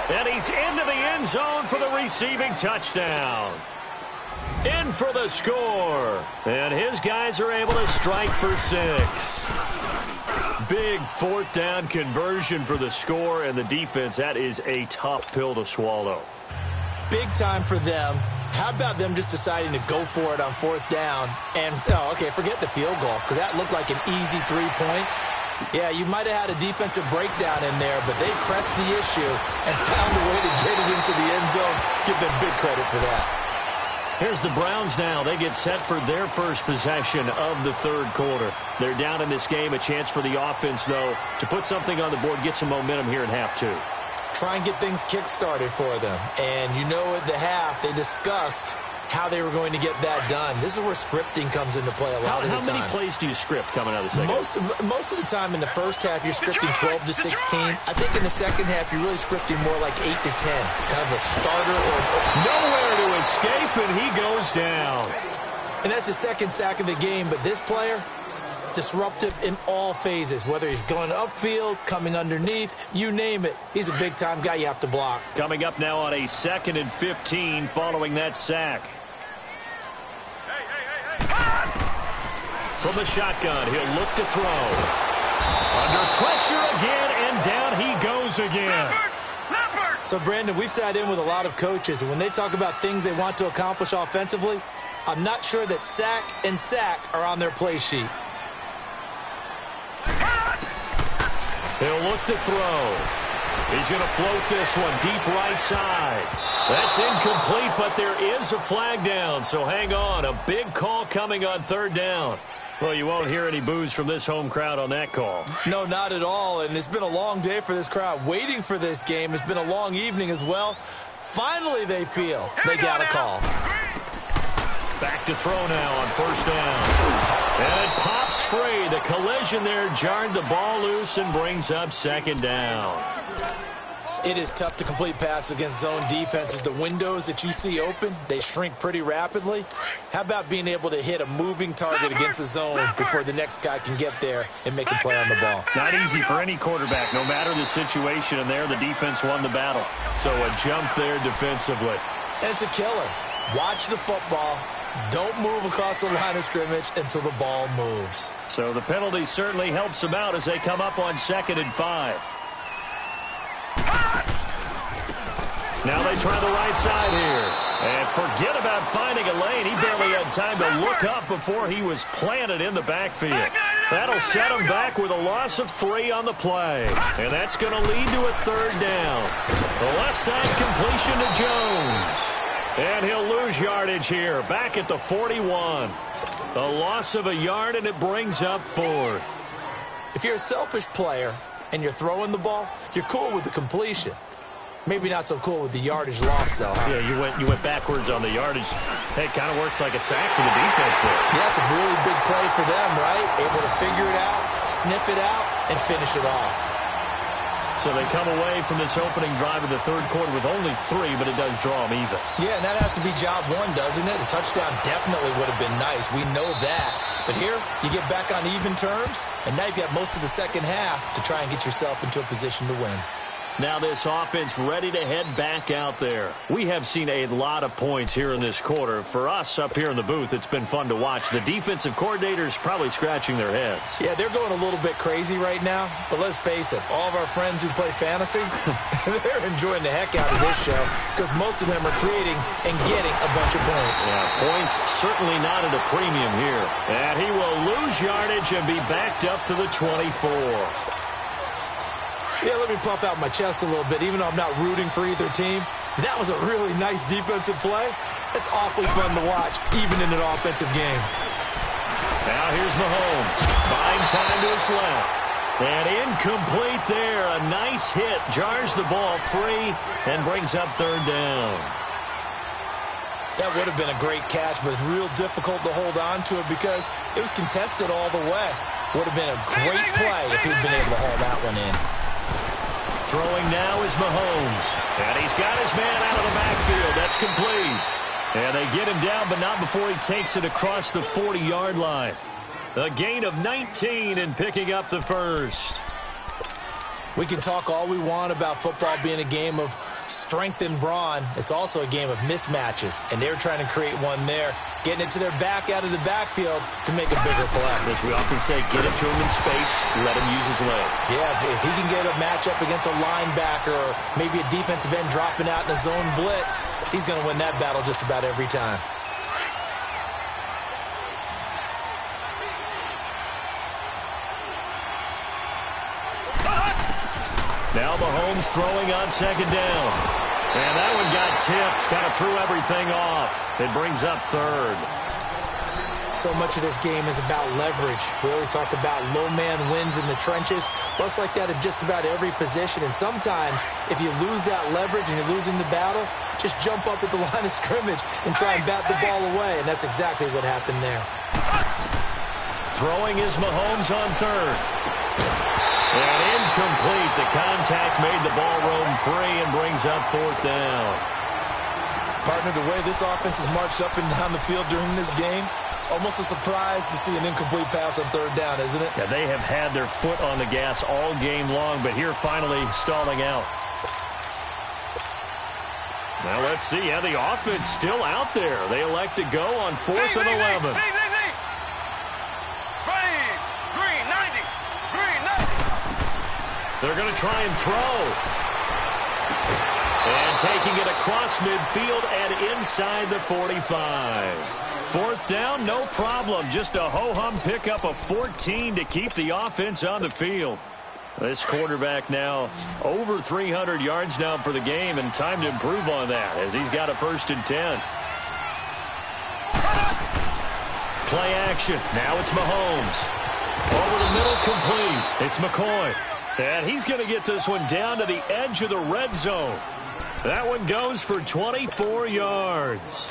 Speaker 3: And he's into the end zone for the receiving touchdown. In for the score. And his guys are able to strike for 6. Big 4th down conversion for the score, and the defense, that is a tough pill to swallow.
Speaker 2: Big time for them. How about them just deciding to go for it on 4th down? And, forget the field goal, because that looked like an easy 3 points. Yeah, you might have had a defensive breakdown in there, but they pressed the issue and found a way to get it into the end zone. Give them big credit for that.
Speaker 3: Here's the Browns now. They get set for their first possession of the 3rd quarter. They're down in this game. A chance for the offense, though, to put something on the board, get some momentum here in half 2.
Speaker 2: Try and get things kick-started for them. And at the half, they discussed how they were going to get that done. This is where scripting comes into play a lot of the time.
Speaker 1: How many plays do you script coming out of the second?
Speaker 2: Most of the time in the first half, you're scripting 12 to 16. I think in the second half, you're really scripting more like 8 to 10. Kind of a starter or...
Speaker 1: Nowhere to escape, and he goes down.
Speaker 2: And that's his second sack of the game, but this player, disruptive in all phases, whether he's going upfield, coming underneath, you name it. He's a big-time guy you have to block.
Speaker 1: Coming up now on a 2nd and 15 following that sack. From the shotgun, he'll look to throw. Under pressure again, and down he goes again.
Speaker 2: So, Brandon, we've sat in with a lot of coaches, and when they talk about things they want to accomplish offensively, I'm not sure that sack and sack are on their play sheet.
Speaker 1: He'll look to throw. He's going to float this one deep right side. That's incomplete, but there is a flag down, so hang on. A big call coming on 3rd down. Well, you won't hear any boos from this home crowd on that call.
Speaker 2: No, not at all, and it's been a long day for this crowd. Waiting for this game. It's been a long evening as well. Finally, they feel they got a call.
Speaker 1: Back to throw now on 1st down. And it pops free. The collision there jarred the ball loose and brings up 2nd down.
Speaker 2: It is tough to complete passes against zone defenses. The windows that you see open, they shrink pretty rapidly. How about being able to hit a moving target against a zone before the next guy can get there and make a play on the ball?
Speaker 1: Not easy for any quarterback, no matter the situation, and there the defense won the battle. So a jump there defensively.
Speaker 2: And it's a killer. Watch the football. Don't move across the line of scrimmage until the ball moves.
Speaker 1: So the penalty certainly helps them out as they come up on 2nd and 5. Now they try the right side here. And forget about finding a lane. He barely had time to look up before he was planted in the backfield. That'll set him back with a loss of 3 on the play. And that's going to lead to a 3rd down. The left side completion to Jones. And he'll lose yardage here, back at the 41. A loss of a yard, and it brings up 4th.
Speaker 2: If you're a selfish player and you're throwing the ball, you're cool with the completion. Maybe not so cool with the yardage loss, though, huh?
Speaker 1: Yeah, you went backwards on the yardage. Hey, it kind of works like a sack for the defense there.
Speaker 2: Yeah, it's a really big play for them, right? Able to figure it out, sniff it out, and finish it off.
Speaker 1: So they come away from this opening drive of the 3rd quarter with only 3, but it does draw them even.
Speaker 2: Yeah, and that has to be job 1, doesn't it? A touchdown definitely would have been nice. We know that. But here, you get back on even terms, and now you've got most of the second half to try and get yourself into a position to win.
Speaker 1: Now this offense ready to head back out there. We have seen a lot of points here in this quarter. For us up here in the booth, it's been fun to watch. The defensive coordinators probably scratching their heads.
Speaker 2: Yeah, they're going a little bit crazy right now. But let's face it, all of our friends who play fantasy, they're enjoying the heck out of this show because most of them are creating and getting a bunch of points.
Speaker 1: Yeah, points certainly not at a premium here. And he will lose yardage and be backed up to the 24.
Speaker 2: Yeah, let me puff out my chest a little bit, even though I'm not rooting for either team. That was a really nice defensive play. It's awfully fun to watch, even in an offensive game.
Speaker 1: Now here's Mahomes. Buying time to his left. And incomplete there. A nice hit. Jars the ball free and brings up 3rd down.
Speaker 2: That would have been a great catch, but it's real difficult to hold on to it because it was contested all the way. Would have been a great play if he'd been able to haul that one in.
Speaker 1: Throwing now is Mahomes. And he's got his man out of the backfield. That's complete. And they get him down, but not before he takes it across the 40-yard line. A gain of 19 and picking up the 1st.
Speaker 2: We can talk all we want about football being a game of strength and brawn. It's also a game of mismatches, and they're trying to create one there, getting it to their back out of the backfield to make a bigger play.
Speaker 1: As we often say, get it to him in space, let him use his leg.
Speaker 2: Yeah, if he can get a matchup against a linebacker or maybe a defensive end dropping out in a zone blitz, he's going to win that battle just about every time.
Speaker 1: Now Mahomes throwing on 2nd down. And that one got tipped, kind of threw everything off. It brings up 3rd.
Speaker 2: So much of this game is about leverage. We always talk about low man wins in the trenches. Well, it's like that in just about every position. And sometimes, if you lose that leverage and you're losing the battle, just jump up at the line of scrimmage and try and bat the ball away. And that's exactly what happened there.
Speaker 3: Throwing is Mahomes on third. And incomplete. The contact made the ball roam free and brings up fourth down.
Speaker 2: Partner, the way this offense has marched up and down the field during this game, it's almost a surprise to see an incomplete pass on third down, isn't it?
Speaker 3: Yeah, they have had their foot on the gas all game long, but here finally stalling out. Now let's see. Yeah, the offense still out there. They elect to go on 4th and 11. They're going to try and throw. And taking it across midfield and inside the 45. 4th down, no problem. Just a ho-hum pickup of 14 to keep the offense on the field. This quarterback now over 300 yards now for the game, and time to improve on that as he's got a 1st and 10. Play action. Now it's Mahomes. Over the middle, complete. It's McCoy. And he's going to get this one down to the edge of the red zone. That one goes for 24 yards.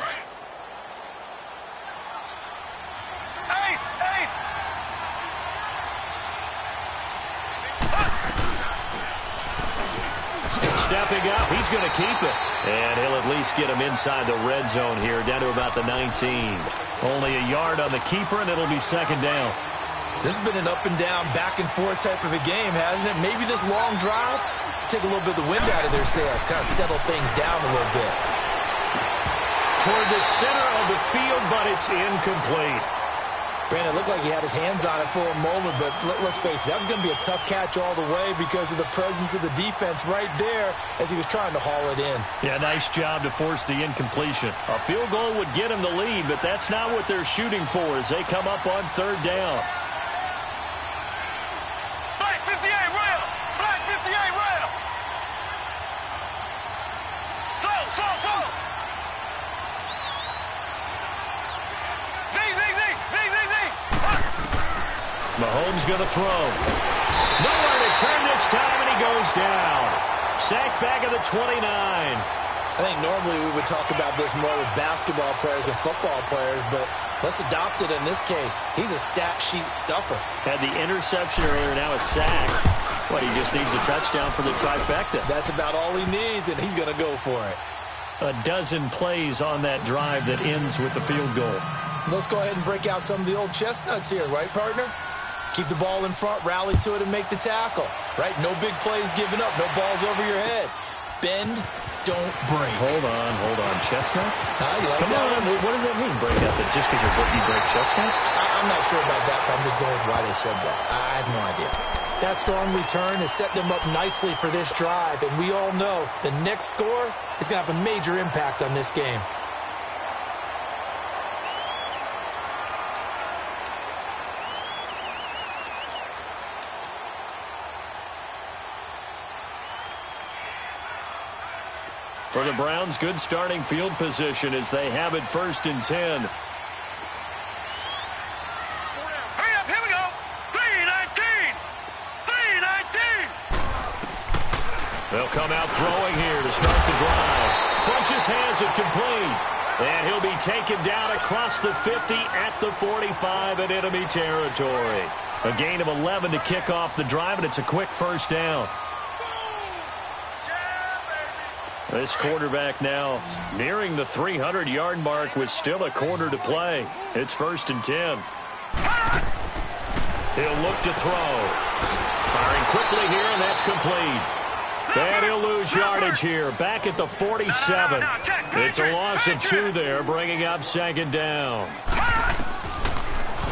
Speaker 3: Stepping up, he's going to keep it. And he'll at least get him inside the red zone here, down to about the 19. Only a yard on the keeper, and it'll be 2nd down.
Speaker 2: This has been an up and down, back and forth type of a game, hasn't it? Maybe this long drive take a little bit of the wind out of their sails, kind of settle things down a little bit.
Speaker 3: Toward the center of the field, but it's incomplete.
Speaker 2: Brandon, it looked like he had his hands on it for a moment, but let's face it, that was going to be a tough catch all the way because of the presence of the defense right there as he was trying to haul it in.
Speaker 3: Yeah, nice job to force the incompletion. A field goal would get him the lead, but that's not what they're shooting for as they come up on 3rd down. Mahomes going to throw. Nowhere to turn this time, and he goes down. Sacked back at the 29.
Speaker 2: I think normally we would talk about this more with basketball players and football players, but let's adopt it in this case. He's a stat sheet stuffer.
Speaker 3: Had the interception earlier, now a sack. But he just needs a touchdown for the trifecta.
Speaker 2: That's about all he needs, and he's going to go for it.
Speaker 3: A dozen plays on that drive that ends with the field goal.
Speaker 2: Let's go ahead and break out some of the old chestnuts here, right, partner? Keep the ball in front, rally to it, and make the tackle. Right? No big plays given up. No balls over your head. Bend, don't break.
Speaker 3: Hold on. Chestnuts?
Speaker 2: You like
Speaker 3: Come
Speaker 2: that
Speaker 3: on.
Speaker 2: one?
Speaker 3: What does that mean, break up? That just because you break chestnuts?
Speaker 2: I'm not sure about that, but I'm just going with why they said that. I have no idea. That strong return has set them up nicely for this drive, and we all know the next score is going to have a major impact on this game.
Speaker 3: For the Browns, good starting field position as they have it 1st and 10.
Speaker 4: Hurry up, here we go. 3-19. 3-19.
Speaker 3: They'll come out throwing here to start the drive. Funches has it complete. And he'll be taken down across the 50 at the 45 in enemy territory. A gain of 11 to kick off the drive, and it's a quick 1st down. This quarterback now nearing the 300-yard mark with still a quarter to play. It's 1st and 10. He'll look to throw. Firing quickly here, and that's complete. And he'll lose yardage here, back at the 47. It's a loss of 2 there, bringing up 2nd down.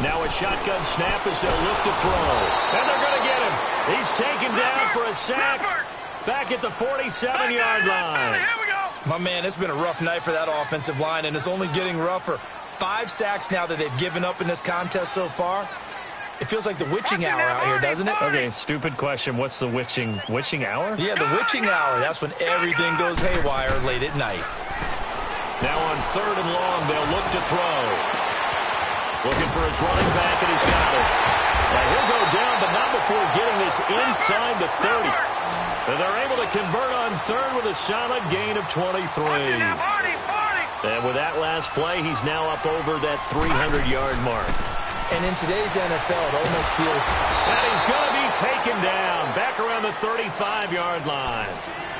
Speaker 3: Now a shotgun snap as they'll look to throw. And they're going to get him. He's taken down for a sack. Back at the 47-yard line.
Speaker 2: My man, it's been a rough night for that offensive line, and it's only getting rougher. 5 sacks now that they've given up in this contest so far. It feels like the witching hour out here, doesn't it?
Speaker 3: Okay, stupid question. What's the witching hour?
Speaker 2: Yeah, the witching hour. That's when everything goes haywire late at night.
Speaker 3: Now on 3rd and long, they'll look to throw.
Speaker 1: Looking for his running back, and he's got it. Now he'll go down, but not before getting this inside the 30. And they're able to convert on third with a solid gain of 23. And with that last play, he's now up over that 300-yard mark.
Speaker 2: And in today's NFL, it almost feels...
Speaker 1: And he's going to be taken down, back around the 35-yard line.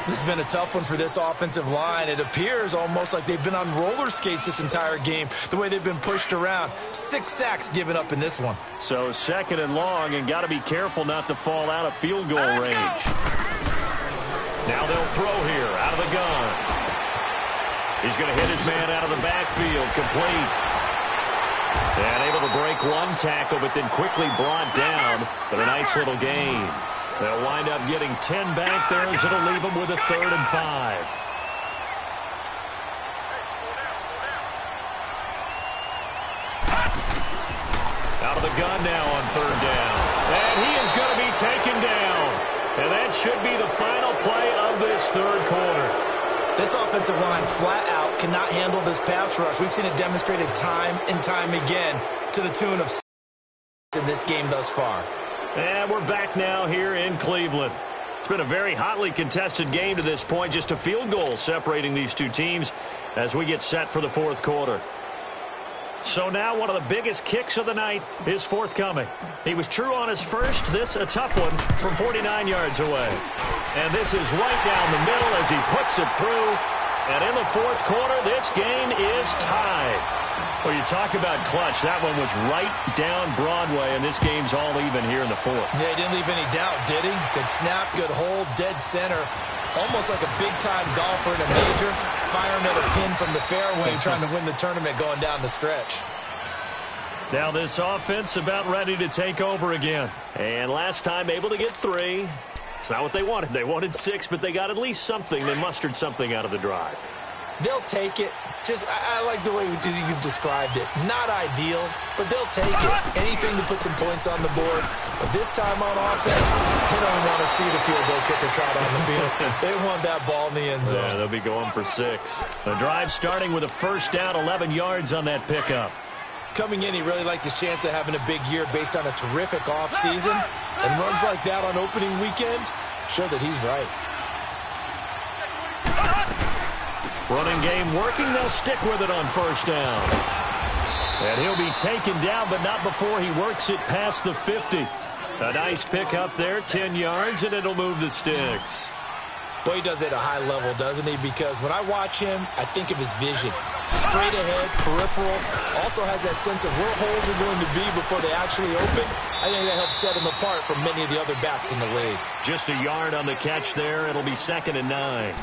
Speaker 2: This has been a tough one for this offensive line. It appears almost like they've been on roller skates this entire game, the way they've been pushed around. 6 sacks given up in this one.
Speaker 1: So second and long, and got to be careful not to fall out of field goal range. Now they'll throw here, out of the gun. He's going to hit his man out of the backfield, complete. And able to break one tackle, but then quickly brought down for a nice little gain. They'll wind up getting 10 back there as it'll leave them with a 3rd and 5. Out of the gun now on 3rd down. And he is going to be taken down. And that should be the final play of this 3rd quarter.
Speaker 2: This offensive line flat out cannot handle this pass rush. We've seen it demonstrated time and time again to the tune of in this game thus far.
Speaker 1: And we're back now here in Cleveland. It's been a very hotly contested game to this point. Just a field goal separating these two teams as we get set for the 4th quarter. So now one of the biggest kicks of the night is forthcoming. He was true on his first. This a tough one from 49 yards away. And this is right down the middle as he puts it through. And in the 4th quarter, this game is tied. Well, you talk about clutch. That one was right down Broadway, and this game's all even here in the 4th.
Speaker 2: Yeah, he didn't leave any doubt, did he? Good snap, good hold, dead center. Almost like a big-time golfer in a major, firing at a pin from the fairway, trying to win the tournament going down the stretch.
Speaker 1: Now this offense about ready to take over again. And last time able to get 3. It's not what they wanted. They wanted 6, but they got at least something. They mustered something out of the drive.
Speaker 2: They'll take it. Just, I like the way you've described it. Not ideal, but they'll take it. Anything to put some points on the board. But this time on offense, they don't want to see the field goal kicker trot on the field. They want that ball in the end zone.
Speaker 1: Yeah, they'll be going for 6. The drive starting with a 1st down, 11 yards on that pickup.
Speaker 2: Coming in, he really liked his chance of having a big year based on a terrific offseason. And runs like that on opening weekend show that he's right.
Speaker 1: Running game working. They'll stick with it on 1st down. And he'll be taken down, but not before he works it past the 50. A nice pick up there, 10 yards, and it'll move the sticks.
Speaker 2: Boy, he does it at a high level, doesn't he? Because when I watch him, I think of his vision. Straight ahead, peripheral. Also has that sense of where holes are going to be before they actually open. I think that helps set him apart from many of the other backs in the league.
Speaker 1: Just a yard on the catch there. It'll be 2nd and 9.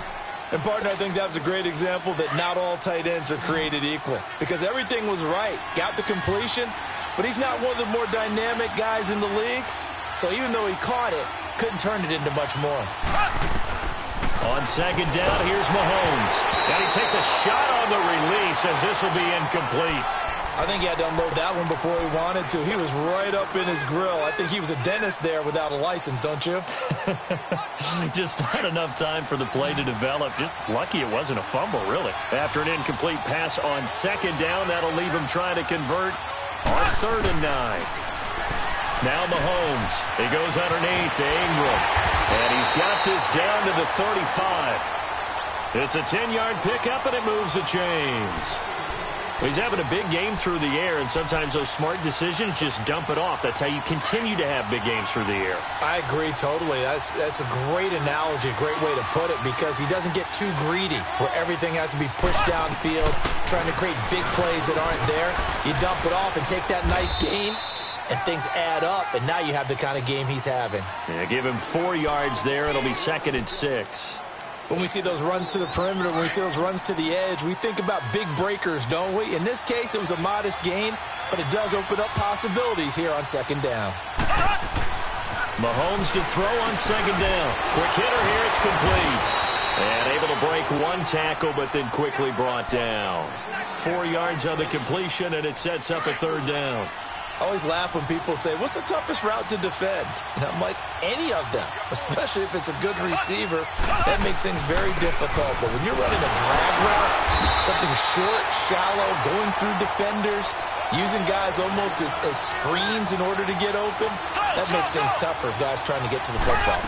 Speaker 2: And, partner, I think that was a great example that not all tight ends are created equal. Because everything was right. Got the completion, but he's not one of the more dynamic guys in the league. So even though he caught it, couldn't turn it into much more.
Speaker 1: On 2nd down, here's Mahomes. And he takes a shot on the release as this will be incomplete.
Speaker 2: I think he had to unload that one before he wanted to. He was right up in his grill. I think he was a dentist there without a license, don't you?
Speaker 1: Just not enough time for the play to develop. Just lucky it wasn't a fumble, really. After an incomplete pass on 2nd down, that'll leave him trying to convert on 3rd and 9. Now Mahomes. He goes underneath to Ingram. And he's got this down to the 35. It's a 10-yard pickup, and it moves the chains. He's having a big game through the air, and sometimes those smart decisions just dump it off. That's how you continue to have big games through the air.
Speaker 2: I agree totally. That's a great analogy, a great way to put it, because he doesn't get too greedy where everything has to be pushed downfield, trying to create big plays that aren't there. You dump it off and take that nice gain, and things add up, and now you have the kind of game he's having.
Speaker 1: Yeah, give him 4 yards there. It'll be 2nd and 6.
Speaker 2: When we see those runs to the perimeter, when we see those runs to the edge, we think about big breakers, don't we? In this case, it was a modest gain, but it does open up possibilities here on 2nd down.
Speaker 1: Mahomes to throw on 2nd down. Quick hitter here, it's complete. And able to break one tackle, but then quickly brought down. 4 yards on the completion, and it sets up a 3rd down.
Speaker 2: I always laugh when people say, what's the toughest route to defend? And I'm like, any of them, especially if it's a good receiver. That makes things very difficult. But when you're running a drag route, something short, shallow, going through defenders, using guys almost as screens in order to get open. That makes things tough for guys trying to get to the football.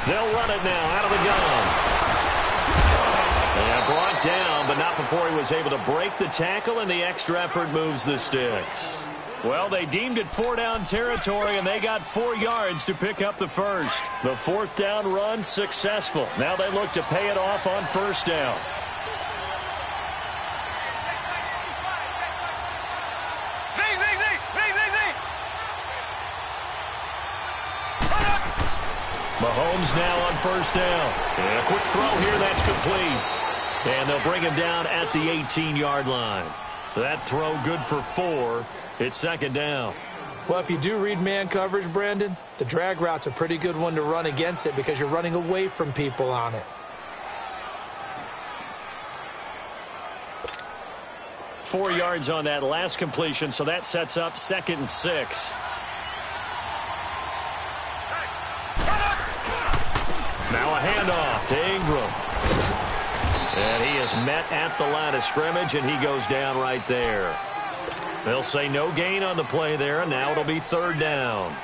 Speaker 1: They'll run it now out of the gun. And brought down, but not before he was able to break the tackle, and the extra effort moves the sticks. Well, they deemed it 4-down territory, and they got 4 yards to pick up the first. The 4th down run successful. Now they look to pay it off on 1st down. Mahomes now on 1st down. And a quick throw here, that's complete. And they'll bring him down at the 18-yard line. That throw good for 4. It's 2nd down.
Speaker 2: Well, if you do read man coverage, Brandon, the drag route's a pretty good one to run against it because you're running away from people on it.
Speaker 1: 4 yards on that last completion, so that sets up 2nd and 6. Now a handoff to Ingram. And he is met at the line of scrimmage, and he goes down right there. They'll say no gain on the play there, and now it'll be 3rd down.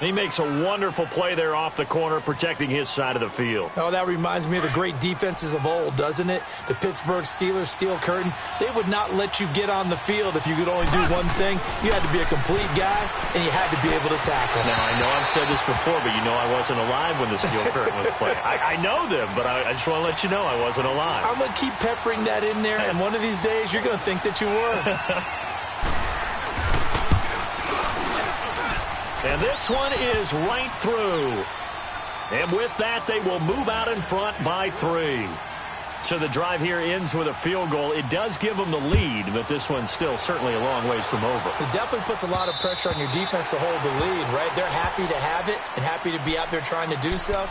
Speaker 1: He makes a wonderful play there off the corner, protecting his side of the field.
Speaker 2: Oh, that reminds me of the great defenses of old, doesn't it? The Pittsburgh Steelers steel curtain. They would not let you get on the field if you could only do one thing. You had to be a complete guy, and you had to be able to tackle.
Speaker 1: Now, I know I've said this before, but you know I wasn't alive when the steel curtain was played. I know them, but I just want to let you know I wasn't alive.
Speaker 2: I'm going to keep peppering that in there, and one of these days you're going to think that you were.
Speaker 1: And this one is right through. And with that, they will move out in front by 3. So the drive here ends with a field goal. It does give them the lead, but this one's still certainly a long ways from over.
Speaker 2: It definitely puts a lot of pressure on your defense to hold the lead, right? They're happy to have it and happy to be out there trying to do so.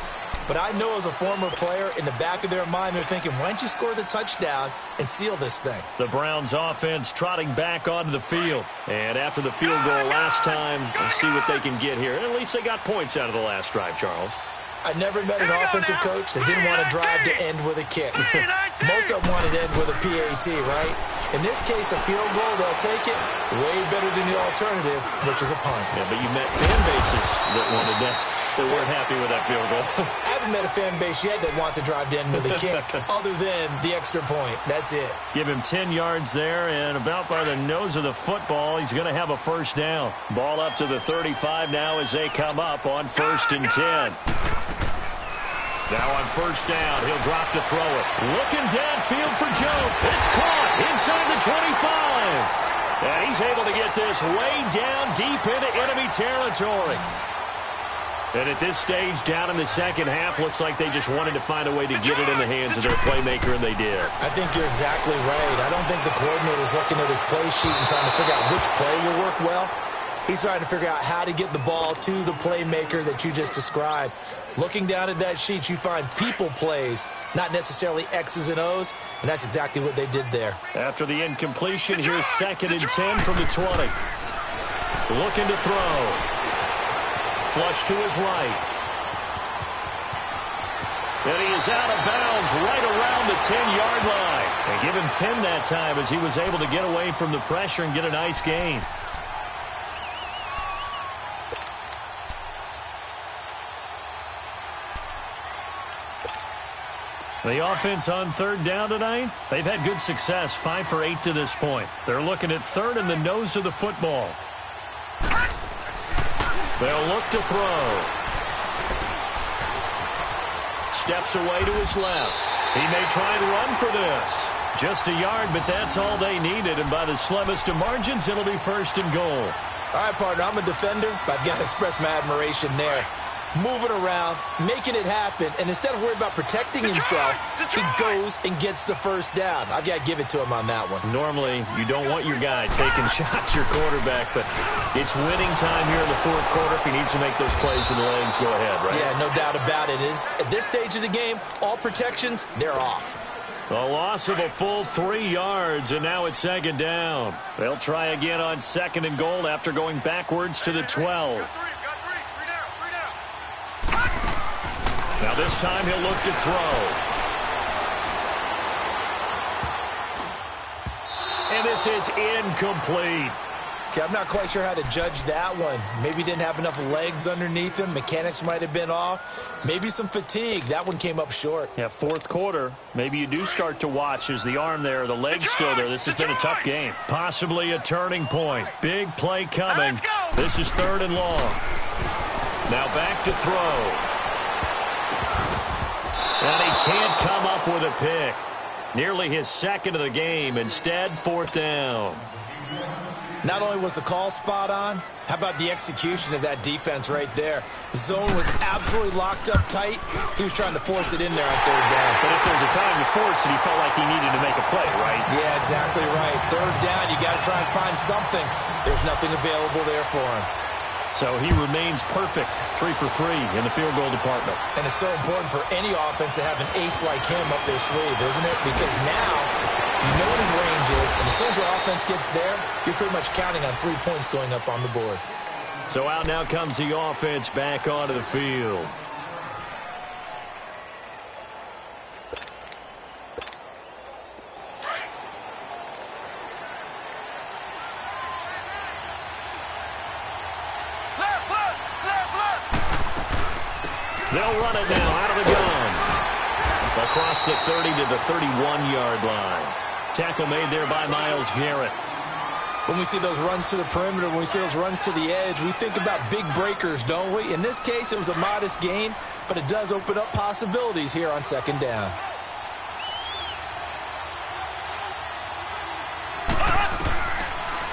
Speaker 2: But I know as a former player, in the back of their mind, they're thinking, why don't you score the touchdown and seal this thing?
Speaker 1: The Browns offense trotting back onto the field. And after the field goal last time, we'll see what they can get here. At least they got points out of the last drive, Charles.
Speaker 2: I never met an offensive coach that didn't want to drive to end with a kick. Most of them wanted to end with a PAT, right? In this case, a field goal, they'll take it way better than the alternative, which is a punt.
Speaker 1: Yeah, but you met fan bases that wanted that. They weren't happy with that field goal.
Speaker 2: I haven't met a fan base yet that wants to drive to end with a kick, other than the extra point. That's it.
Speaker 1: Give him 10 yards there, and about by the nose of the football, he's going to have a 1st down. Ball up to the 35 now as they come up on 1st and 10. Now on 1st down, he'll drop to throw it. Looking downfield for Joe. It's caught inside the 25. And he's able to get this way down deep into enemy territory. And at this stage, down in the 2nd half, looks like they just wanted to find a way to get it in the hands of their playmaker, and they did.
Speaker 2: I think you're exactly right. I don't think the coordinator's looking at his play sheet and trying to figure out which play will work well. He's trying to figure out how to get the ball to the playmaker that you just described. Looking down at that sheet, you find people plays, not necessarily X's and O's, and that's exactly what they did there.
Speaker 1: After the incompletion, here's 2nd and 10 from the 20. Looking to throw. Flush to his right. And he is out of bounds right around the 10-yard line. And give him 10 that time as he was able to get away from the pressure and get a nice gain. The offense on 3rd down tonight, they've had good success, 5 for 8 to this point. They're looking at 3rd and the nose of the football. They'll look to throw. Steps away to his left. He may try and run for this. Just a yard, but that's all they needed. And by the slimmest of margins, it'll be 1st and goal.
Speaker 2: All right, partner, I'm a defender, but I've got to express my admiration there. Moving around, making it happen, and instead of worrying about protecting himself, he goes and gets the 1st down. I've got to give it to him on that one.
Speaker 1: Normally, you don't want your guy taking shots, your quarterback, but it's winning time here in the 4th quarter. If he needs to make those plays with the legs, go ahead, right?
Speaker 2: Yeah, no doubt about it. At this stage of the game, all protections, they're off.
Speaker 1: A loss of a full 3 yards, and now it's 2nd down. They'll try again on 2nd and goal after going backwards to the 12. Now this time he'll look to throw. And This is incomplete.
Speaker 2: Okay, I'm not quite sure how to judge that one. Maybe didn't have enough legs underneath him. Mechanics might have been off. Maybe some fatigue. That one came up short.
Speaker 3: Yeah, fourth quarter. Maybe you do start to watch as the arm there, the leg's still there. This has been a tough game.
Speaker 1: Possibly a turning point. Big play coming. This is 3rd and long. Now back to throw. And he can't come up with a pick. Nearly his 2nd of the game. Instead, 4th down.
Speaker 2: Not only was the call spot on, how about the execution of that defense right there? The zone was absolutely locked up tight. He was trying to force it in there on 3rd down.
Speaker 3: But if there's a time to force it, he felt like he needed to make a play, right?
Speaker 2: Yeah, exactly right. 3rd down, you got to try and find something. There's nothing available there for him.
Speaker 3: So he remains perfect, 3 for 3 in the field goal department.
Speaker 2: And it's so important for any offense to have an ace like him up their sleeve, isn't it? Because now you know what his range is, and as soon as your offense gets there, you're pretty much counting on 3 points going up on the board.
Speaker 1: So out now comes the offense back onto the field. They'll run it now out of the gun. Across the 30 to the 31-yard line. Tackle made there by Myles Garrett.
Speaker 2: When we see those runs to the perimeter, when we see those runs to the edge, we think about big breakers, don't we? In this case, it was a modest gain, but it does open up possibilities here on 2nd down.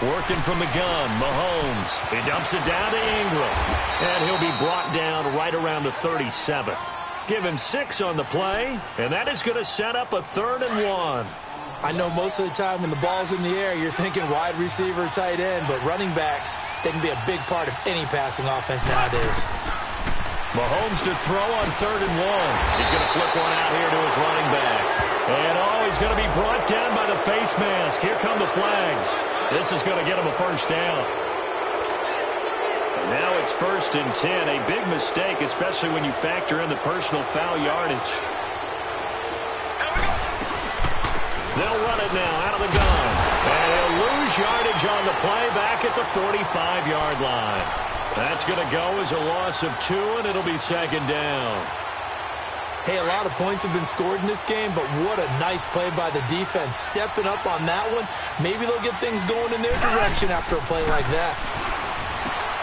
Speaker 1: Working from the gun, Mahomes. He dumps it down to Ingram. And he'll be brought down right around the 37. Give him 6 on the play, and that is going to set up a 3rd and 1.
Speaker 2: I know most of the time when the ball's in the air, you're thinking wide receiver, tight end, but running backs, they can be a big part of any passing offense nowadays.
Speaker 1: Mahomes to throw on 3rd and 1. He's going to flip one out here to his running back. And, he's going to be brought down by the face mask. Here come the flags. This is going to get him a 1st down. And now it's 1st and 10. A big mistake, especially when you factor in the personal foul yardage. They'll run it now out of the gun. And he'll lose yardage on the play back at the 45-yard line. That's going to go as a loss of 2, and it'll be 2nd down.
Speaker 2: Hey, a lot of points have been scored in this game, but what a nice play by the defense. Stepping up on that one, maybe they'll get things going in their direction after a play like that.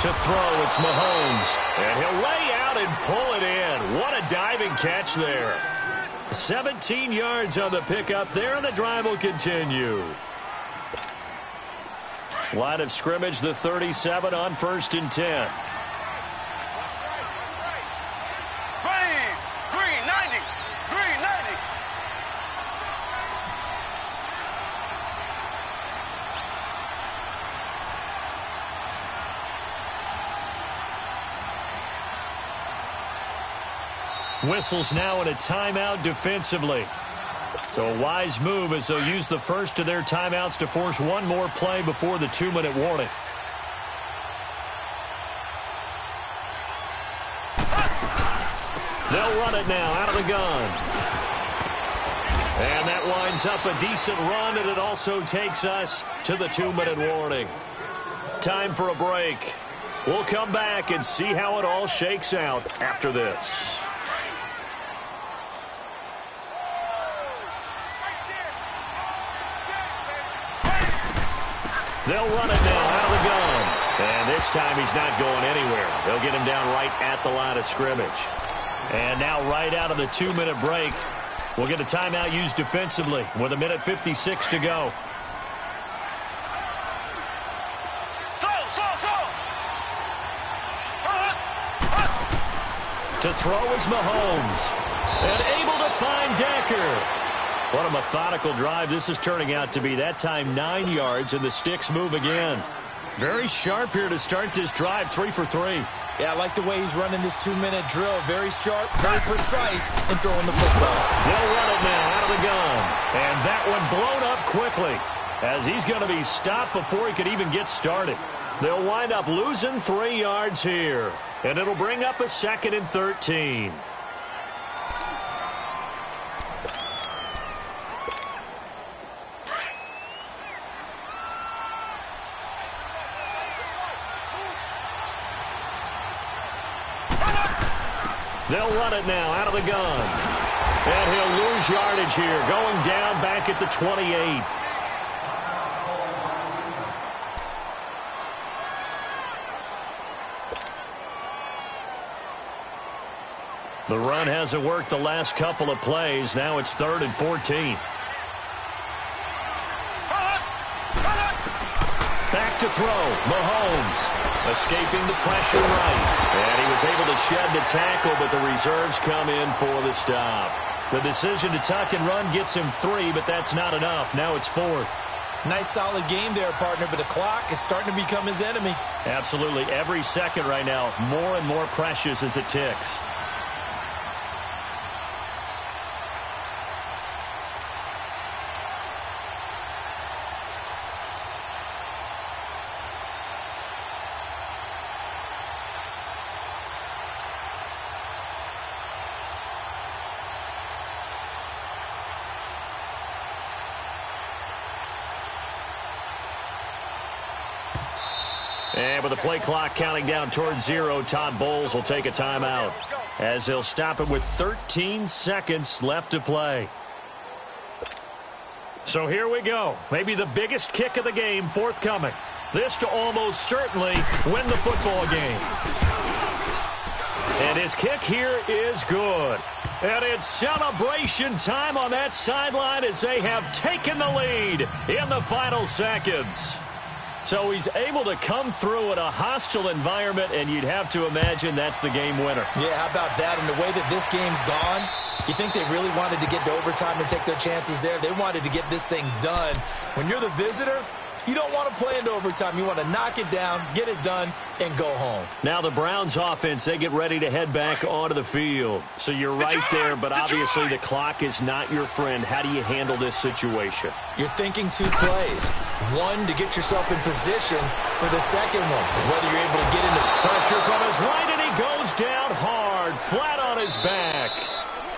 Speaker 1: To throw, it's Mahomes. And he'll lay out and pull it in. What a diving catch there. 17 yards on the pickup there, and the drive will continue. Line of scrimmage, the 37 on 1st and 10. Whistles now in a timeout defensively. So a wise move as they'll use the first of their timeouts to force one more play before the 2-minute warning. They'll run it now out of the gun. And that winds up a decent run, and it also takes us to the 2-minute warning. Time for a break. We'll come back and see how it all shakes out after this. They'll run it now out of the gun. And this time he's not going anywhere. They'll get him down right at the line of scrimmage. And now right out of the 2-minute break, we'll get a timeout used defensively with 1:56 to go. To throw is Mahomes. And able to find Decker. What a methodical drive this is turning out to be. That time 9 yards, and the sticks move again. Very sharp here to start this drive, 3 for 3.
Speaker 2: Yeah, I like the way he's running this 2-minute drill. Very sharp, very precise in throwing the football.
Speaker 1: They'll run it now out of the gun. And that one blown up quickly as he's going to be stopped before he could even get started. They'll wind up losing 3 yards here. And it'll bring up a 2nd and 13.
Speaker 3: They'll run it now out of the gun. And he'll lose yardage here, going down back at the 28. The run hasn't worked the last couple of plays. Now it's 3rd and 14. Back to throw. Mahomes escaping the pressure right. And he was able to shed the tackle, but the reserves come in for the stop. The decision to tuck and run gets him 3, but that's not enough. Now it's 4th.
Speaker 2: Nice solid game there, partner, but the clock is starting to become his enemy.
Speaker 3: Absolutely. Every second right now, more and more precious as it ticks. And with the play clock counting down towards 0, Todd Bowles will take a timeout as he'll stop it with 13 seconds left to play. So here we go. Maybe the biggest kick of the game forthcoming. This to almost certainly win the football game. And his kick here is good. And it's celebration time on that sideline as they have taken the lead in the final seconds. So he's able to come through in a hostile environment, and you'd have to imagine that's the game winner.
Speaker 2: Yeah, how about that? And the way that this game's gone, you think they really wanted to get to overtime and take their chances there? They wanted to get this thing done. When you're the visitor, you don't want to play into overtime. You want to knock it down, get it done, and go home.
Speaker 3: Now the Browns offense, they get ready to head back onto the field. So you're right there, but obviously the clock is not your friend. How do you handle this situation?
Speaker 2: You're thinking 2 plays. One, to get yourself in position for the second one. Whether you're able to get into
Speaker 3: pressure from his right, and he goes down hard, flat on his back.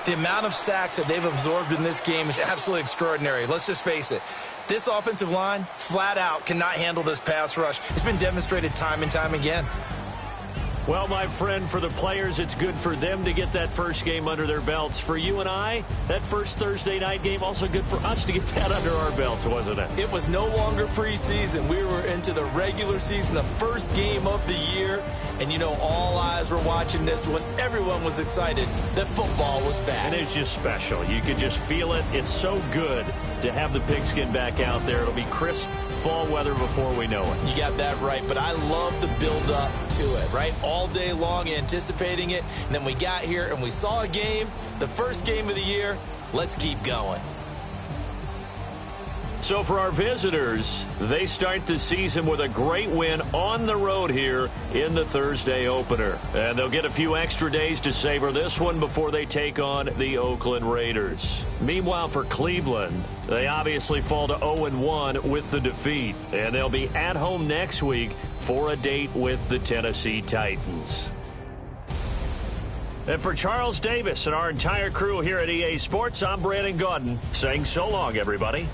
Speaker 2: The amount of sacks that they've absorbed in this game is absolutely extraordinary. Let's just face it. This offensive line, flat out, cannot handle this pass rush. It's been demonstrated time and time again.
Speaker 3: Well, my friend, for the players, it's good for them to get that first game under their belts. For you and I, that first Thursday night game, also good for us to get that under our belts, wasn't it?
Speaker 2: It was no longer preseason. We were into the regular season, the first game of the year. And, you know, all eyes were watching this when everyone was excited that football was back.
Speaker 3: And it's just special. You could just feel it. It's so good to have the pigskin back out there. It'll be crisp fall weather before we know it.
Speaker 2: You got that right, but I love the build-up to it, right? All day long anticipating it, and then we got here and we saw a game, the first game of the year. Let's keep going.
Speaker 3: So for our visitors, they start the season with a great win on the road here in the Thursday opener. And they'll get a few extra days to savor this one before they take on the Oakland Raiders. Meanwhile, for Cleveland, they obviously fall to 0-1 with the defeat. And they'll be at home next week for a date with the Tennessee Titans. And for Charles Davis and our entire crew here at EA Sports, I'm Brandon Gaudin saying so long, everybody.